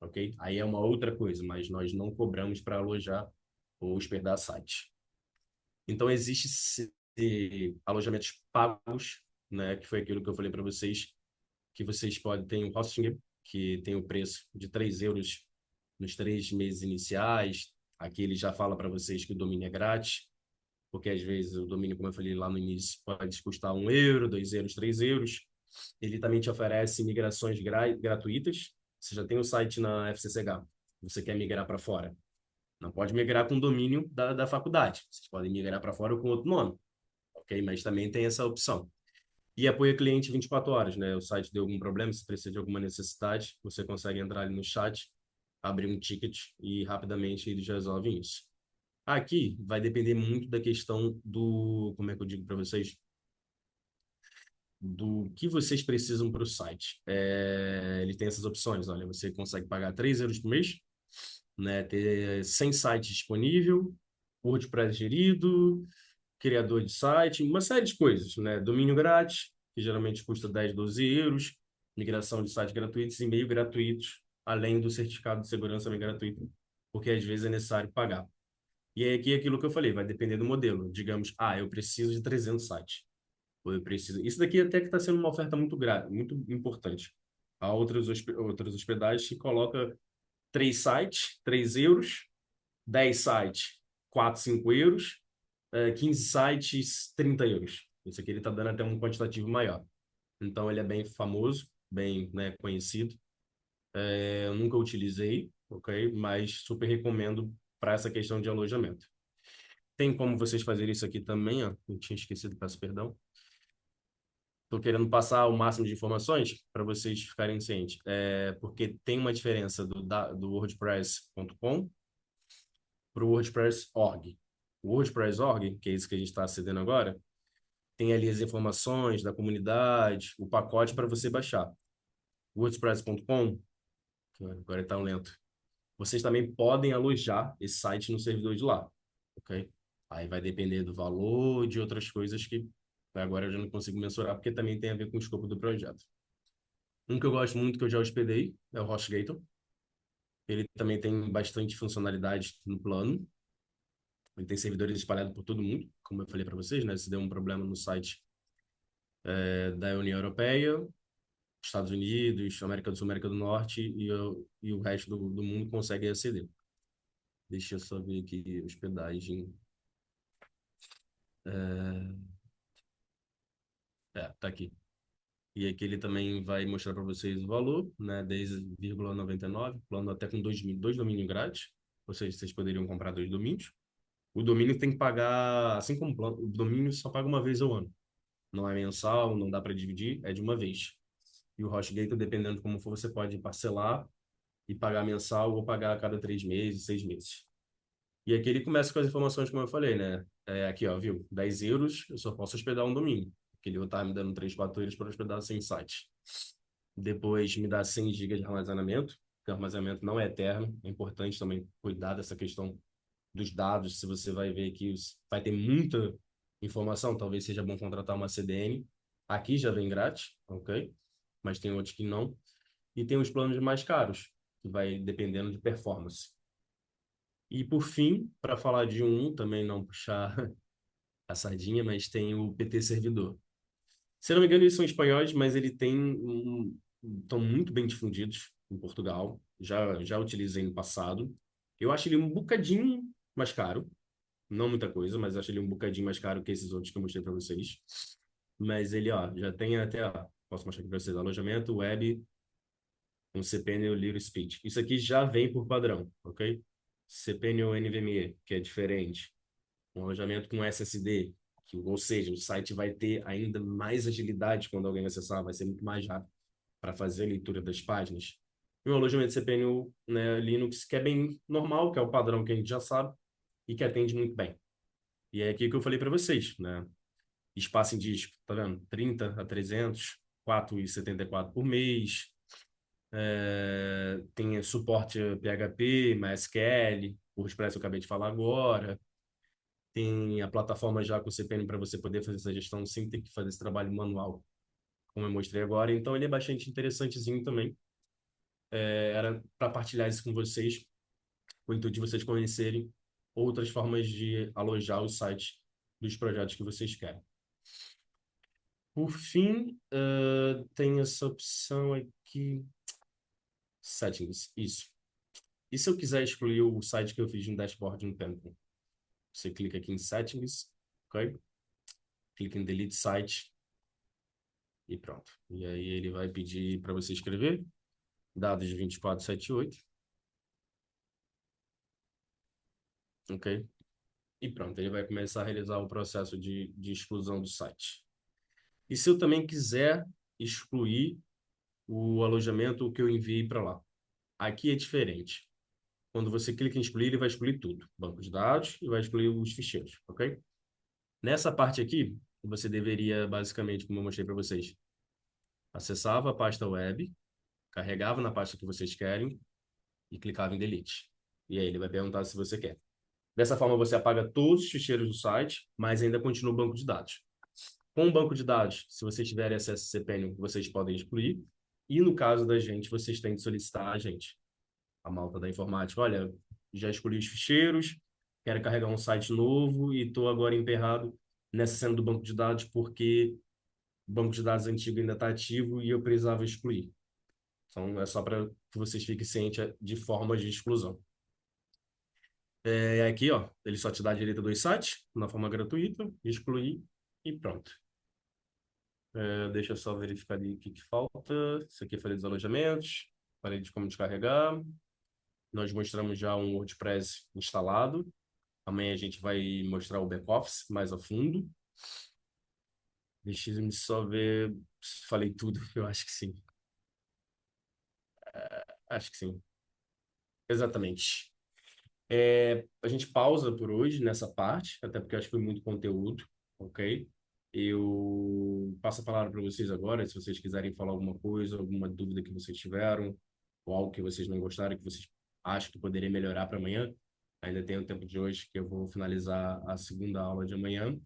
B: ok? Aí é uma outra coisa, mas nós não cobramos para alojar ou hospedar site. Então, existe alojamentos pagos, né, que foi aquilo que eu falei para vocês, que vocês podem ter um Hostinger, que tem o preço de 3 euros nos 3 meses iniciais. Aqui ele já fala para vocês que o domínio é grátis, porque às vezes o domínio, como eu falei lá no início, pode custar 1 euro, 2 euros, 3 euros. Ele também te oferece migrações gratuitas. Você já tem o site na FCCH, você quer migrar para fora. Não pode migrar com o domínio da faculdade. Vocês podem migrar para fora com outro nome, ok? Mas também tem essa opção. E apoio cliente 24 horas, né? O site deu algum problema, se precisa de alguma necessidade, você consegue entrar ali no chat, abrir um ticket e rapidamente eles resolvem isso. Aqui vai depender muito da questão do, como é que eu digo para vocês, do que vocês precisam para o site. Ele tem essas opções, olha, você consegue pagar 3 euros por mês, né? Ter 100 sites disponível, WordPress gerido, criador de site, uma série de coisas, né? Domínio grátis, que geralmente custa 10, 12 euros. migração de sites gratuitos, e-mail gratuitos, além do certificado de segurança também gratuito, porque às vezes é necessário pagar. E aí aqui é aquilo que eu falei, vai depender do modelo. Digamos, eu preciso de 300 sites. Ou eu preciso... Isso daqui até que está sendo uma oferta muito grave, muito importante. Há outras hospedagens que coloca 3 sites, 3 euros, 10 sites, 4, 5 euros, 15 sites, 30 euros. Isso aqui ele está dando até um quantitativo maior. Então, ele é bem famoso, bem, né, conhecido. Eu nunca utilizei, ok? Mas super recomendo para essa questão de alojamento. Tem como vocês fazerem isso aqui também, ó. Eu tinha esquecido, peço perdão. Estou querendo passar o máximo de informações para vocês ficarem cientes. Porque tem uma diferença do WordPress.com para o WordPress.org. O WordPress.org, que é isso que a gente está acedendo agora, tem ali as informações da comunidade, o pacote para você baixar. O WordPress.com, que agora está lento, vocês também podem alojar esse site no servidor de lá, ok? Aí vai depender do valor e de outras coisas que agora eu já não consigo mensurar, porque também tem a ver com o escopo do projeto. Um que eu gosto muito, que eu já hospedei, é o HostGator. Ele também tem bastante funcionalidade no plano. Ele tem servidores espalhados por todo mundo, como eu falei para vocês, né? Se deu um problema no site da União Europeia, Estados Unidos, América do Sul, América do Norte e o resto do mundo consegue aceder. Deixa eu só ver aqui, hospedagem. Tá aqui. E aqui ele também vai mostrar para vocês o valor, né? 10,99, plano até com dois domínios grátis. Ou seja, vocês poderiam comprar 2 domínios. O domínio tem que pagar, assim como o plano, o domínio só paga uma vez ao ano. Não é mensal, não dá para dividir, é de uma vez. E o HostGator, dependendo de como for, você pode parcelar e pagar mensal ou pagar a cada 3 meses, 6 meses. E aqui ele começa com as informações, como eu falei, né? Aqui, ó, viu? 10 euros, eu só posso hospedar um domínio. Porque ele tá me dando 3, 4 euros para hospedar 100 sites. Depois me dá 100 GB de armazenamento, porque o armazenamento não é eterno. É importante também cuidar dessa questão dos dados. Se você vai ver que vai ter muita informação, talvez seja bom contratar uma CDN. Aqui já vem grátis, ok? Mas tem outros que não. E tem os planos mais caros, que vai dependendo de performance. E por fim, para falar de também não puxar a sardinha, mas tem o PT Servidor. Se não me engano, eles são espanhóis, mas ele estão muito bem difundidos em Portugal. Já utilizei no passado. Eu acho ele um bocadinho mais caro. Não muita coisa, mas acho ele um bocadinho mais caro que esses outros que eu mostrei para vocês. Mas ele, ó, já tem até, ó, posso mostrar aqui para vocês, alojamento, web, um cPanel Little Speech. Isso aqui já vem por padrão, ok? cPanel NVMe, que é diferente. Um alojamento com SSD, ou seja, o site vai ter ainda mais agilidade quando alguém acessar, vai ser muito mais rápido para fazer a leitura das páginas. E um alojamento cPanel, né, Linux, que é bem normal, que é o padrão que a gente já sabe e que atende muito bem. E é aqui que eu falei para vocês, né? Espaço em disco, tá vendo? 30 a 300, 4,74 por mês. Tem suporte a PHP, MySQL, o WordPress eu acabei de falar agora. Tem a plataforma já com o cPanel para você poder fazer essa gestão sem ter que fazer esse trabalho manual, como eu mostrei agora. Então, ele é bastante interessantezinho também. Era para partilhar isso com vocês, com o intuito de vocês conhecerem outras formas de alojar os sites dos projetos que vocês querem. Por fim, tem essa opção aqui, Settings, isso. E se eu quiser excluir o site que eu fiz no dashboard no Pentagon? Você clica aqui em Settings, ok? Clica em Delete Site e pronto. E aí ele vai pedir para você escrever dados de 2478, ok? E pronto, ele vai começar a realizar o processo de exclusão do site. E se eu também quiser excluir o alojamento que eu enviei para lá? Aqui é diferente. Quando você clica em excluir, ele vai excluir tudo. Banco de dados e vai excluir os ficheiros, ok? Nessa parte aqui, você deveria, basicamente, como eu mostrei para vocês, acessava a pasta web, carregava na pasta que vocês querem e clicava em delete. E aí ele vai perguntar se você quer. Dessa forma, você apaga todos os ficheiros do site, mas ainda continua o banco de dados. Com o banco de dados, se vocês tiverem acesso a cPanel, vocês podem excluir. E no caso da gente, vocês têm de solicitar a gente, a malta da informática. Olha, já escolhi os ficheiros, quero carregar um site novo e estou agora emperrado nessa cena do banco de dados porque o banco de dados antigo ainda está ativo e eu precisava excluir. Então, é só para que vocês fiquem cientes de formas de exclusão. Aqui, ó, ele só te dá direito a 2 sites, na forma gratuita, excluir e pronto. Deixa eu só verificar ali o que falta. Isso aqui eu falei dos alojamentos, falei de como descarregar. Nós mostramos já um WordPress instalado. Amanhã a gente vai mostrar o back-office mais a fundo. Deixa eu só ver se falei tudo. Eu acho que sim. Acho que sim. Exatamente. A gente pausa por hoje nessa parte, até porque eu acho que foi muito conteúdo, ok? Eu passo a palavra para vocês agora, se vocês quiserem falar alguma coisa, alguma dúvida que vocês tiveram, ou algo que vocês não gostaram, que vocês acham que poderia melhorar para amanhã. Ainda tem o tempo de hoje, que eu vou finalizar a segunda aula de amanhã.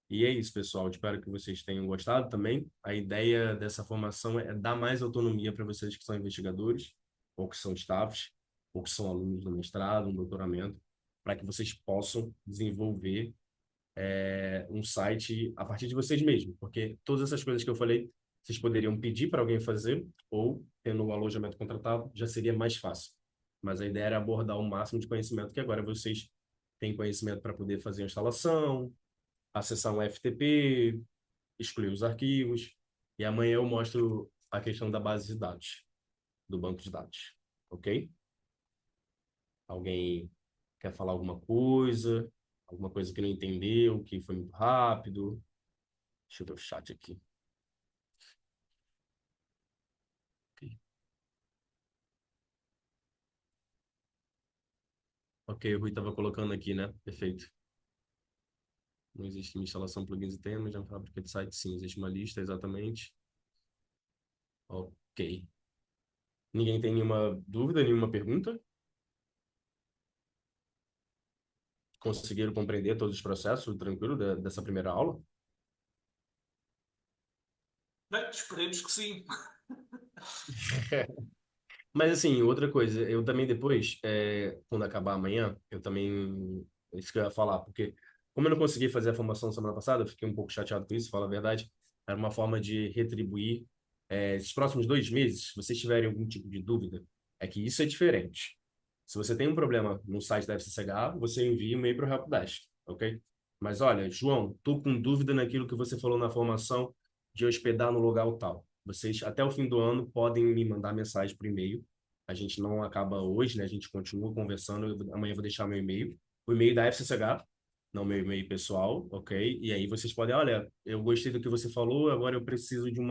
B: E é isso, pessoal. Espero que vocês tenham gostado também. A ideia dessa formação é dar mais autonomia para vocês que são investigadores, ou que são staffs, ou que são alunos do mestrado, um doutoramento, para que vocês possam desenvolver um site a partir de vocês mesmos. Porque todas essas coisas que eu falei, vocês poderiam pedir para alguém fazer, ou, tendo o alojamento contratado, já seria mais fácil. Mas a ideia era abordar o máximo de conhecimento, que agora vocês têm conhecimento para poder fazer a instalação, acessar um FTP, excluir os arquivos. E amanhã eu mostro a questão da base de dados, do banco de dados. Ok? Alguém quer falar alguma coisa? Alguma coisa que não entendeu, que foi muito rápido? Deixa eu ver o chat aqui. Ok, ok, o Rui estava colocando aqui, né? Perfeito. Não existe uma instalação, plugins e temas, na fábrica de site, sim. Existe uma lista, exatamente. Ok. Ninguém tem nenhuma dúvida, nenhuma pergunta? Conseguiram compreender todos os processos, tranquilo, dessa primeira aula?
A: Bem, esperemos que sim.
B: Mas assim, outra coisa, eu também depois, quando acabar amanhã, eu também, isso que eu ia falar, porque como eu não consegui fazer a formação semana passada, eu fiquei um pouco chateado com isso, fala a verdade, era uma forma de retribuir, esses próximos 2 meses, se vocês tiverem algum tipo de dúvida, é que isso é diferente. Se você tem um problema no site da FCCH, você envia um e-mail para o Helpdesk, ok? Mas olha, João, tô com dúvida naquilo que você falou na formação de hospedar no lugar tal. Vocês, até o fim do ano, podem me mandar mensagem por e-mail. A gente não acaba hoje, né? A gente continua conversando. Amanhã eu vou deixar meu e-mail. O e-mail da FCCH, não meu e-mail pessoal, ok? E aí vocês podem, olha, eu gostei do que você falou, agora eu preciso de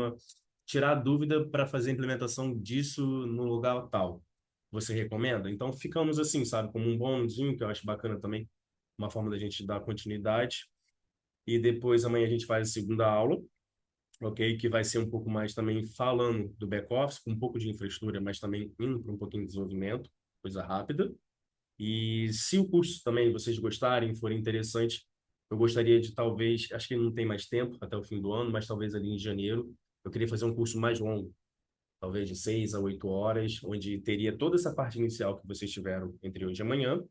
B: tirar a dúvida para fazer a implementação disso no lugar tal. Você recomenda? Então ficamos assim, sabe? Como um bônusinho, que eu acho bacana também, uma forma da gente dar continuidade. E depois amanhã a gente faz a segunda aula, ok? Que vai ser um pouco mais também falando do back-office, com um pouco de infraestrutura, mas também indo para um pouquinho de desenvolvimento, coisa rápida. E se o curso também vocês gostarem, for interessante, eu gostaria de talvez, acho que não tem mais tempo até o fim do ano, mas talvez ali em janeiro, eu queria fazer um curso mais longo, talvez de 6 a 8 horas, onde teria toda essa parte inicial que vocês tiveram entre hoje e amanhã,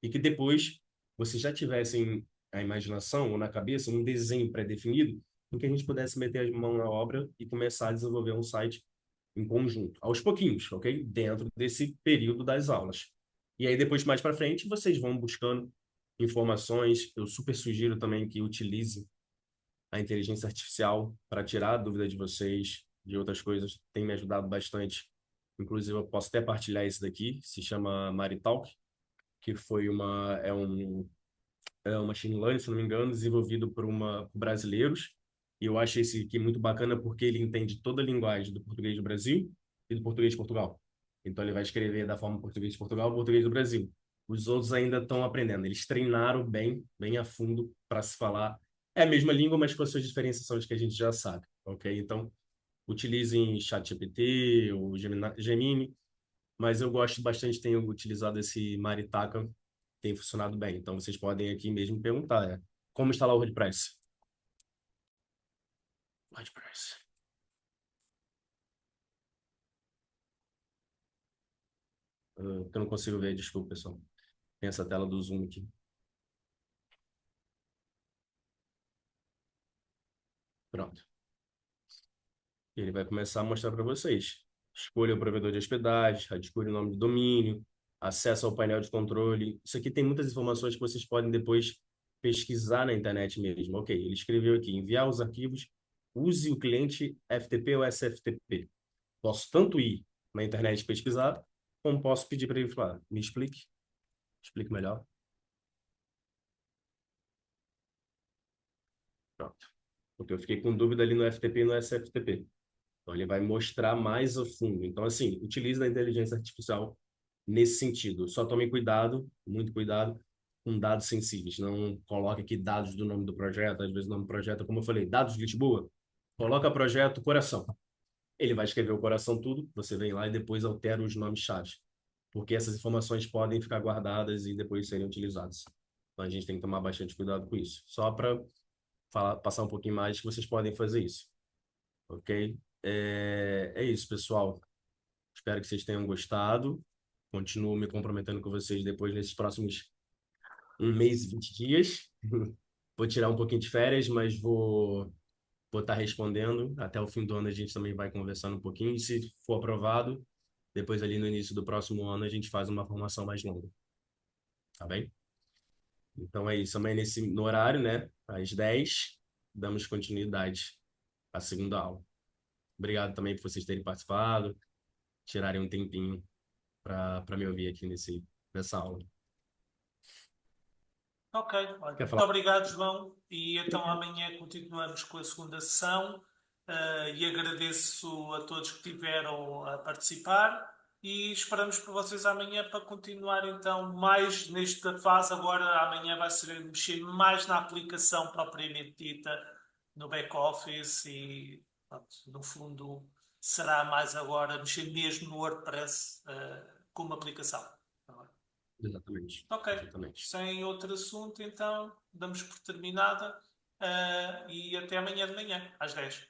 B: e que depois vocês já tivessem a imaginação ou na cabeça um desenho pré-definido em que a gente pudesse meter a mão na obra e começar a desenvolver um site em conjunto, aos pouquinhos, ok? Dentro desse período das aulas. E aí depois, mais para frente, vocês vão buscando informações. Eu super sugiro também que utilize a inteligência artificial para tirar a dúvida de vocês de outras coisas. Tem me ajudado bastante. Inclusive, eu posso até partilhar isso daqui, se chama Maritalk, que foi um machine learning, se não me engano, desenvolvido por brasileiros. E eu acho esse aqui muito bacana porque ele entende toda a linguagem do português do Brasil e do português de Portugal. Então ele vai escrever da forma português de Portugal, português do Brasil. Os outros ainda estão aprendendo. Eles treinaram bem, bem a fundo para se falar. É a mesma língua, mas com as suas diferenciações que a gente já sabe, ok? Então, utilizem ChatGPT ou Gemini, mas eu gosto bastante, tenho utilizado esse Maritaka, tem funcionado bem. Então, vocês podem aqui mesmo perguntar, como instalar o WordPress? WordPress. que eu não consigo ver, desculpa, pessoal. Tem essa tela do Zoom aqui. Pronto. Ele vai começar a mostrar para vocês. Escolha o provedor de hospedagem, escolha o nome de domínio, acesso ao painel de controle. Isso aqui tem muitas informações que vocês podem depois pesquisar na internet mesmo. Ok, ele escreveu aqui, enviar os arquivos, use o cliente FTP ou SFTP. Posso tanto ir na internet pesquisar, como posso pedir para ele falar, me explique melhor. Pronto. Porque eu fiquei com dúvida ali no FTP e no SFTP. Então, ele vai mostrar mais a fundo. Então, assim, utilize a inteligência artificial nesse sentido. Só tome cuidado, muito cuidado, com dados sensíveis. Não coloque aqui dados do nome do projeto, às vezes o nome do projeto, como eu falei, dados de Lisboa. Coloca projeto coração. Ele vai escrever o coração tudo, você vem lá e depois altera os nomes-chave. Porque essas informações podem ficar guardadas e depois serem utilizadas. Então, a gente tem que tomar bastante cuidado com isso. Só para passar um pouquinho mais que vocês podem fazer isso. Ok? É isso, pessoal. Espero que vocês tenham gostado. Continuo me comprometendo com vocês depois nesses próximos 1 mês e 20 dias. Vou tirar um pouquinho de férias, mas vou estar respondendo. Até o fim do ano a gente também vai conversando um pouquinho. E se for aprovado, depois ali no início do próximo ano a gente faz uma formação mais longa. Tá bem? Então é isso. Amanhã no horário, né? Às 10, damos continuidade à segunda aula. Obrigado também por vocês terem participado, tirarem um tempinho para me ouvir aqui nessa aula.
A: Ok, olha,
B: Quer
A: muito
B: falar?
A: obrigado, João. E então amanhã continuamos com a segunda sessão. E agradeço a todos que tiveram a participar e esperamos por vocês amanhã para continuar então mais nesta fase. Agora amanhã vai ser mexer mais na aplicação propriamente dita, no back-office e pronto, no fundo será mais agora mexer mesmo no WordPress como aplicação.
B: Exatamente.
A: Ok,
B: Exatamente.
A: sem outro assunto, então damos por terminada e até amanhã de manhã, às 10.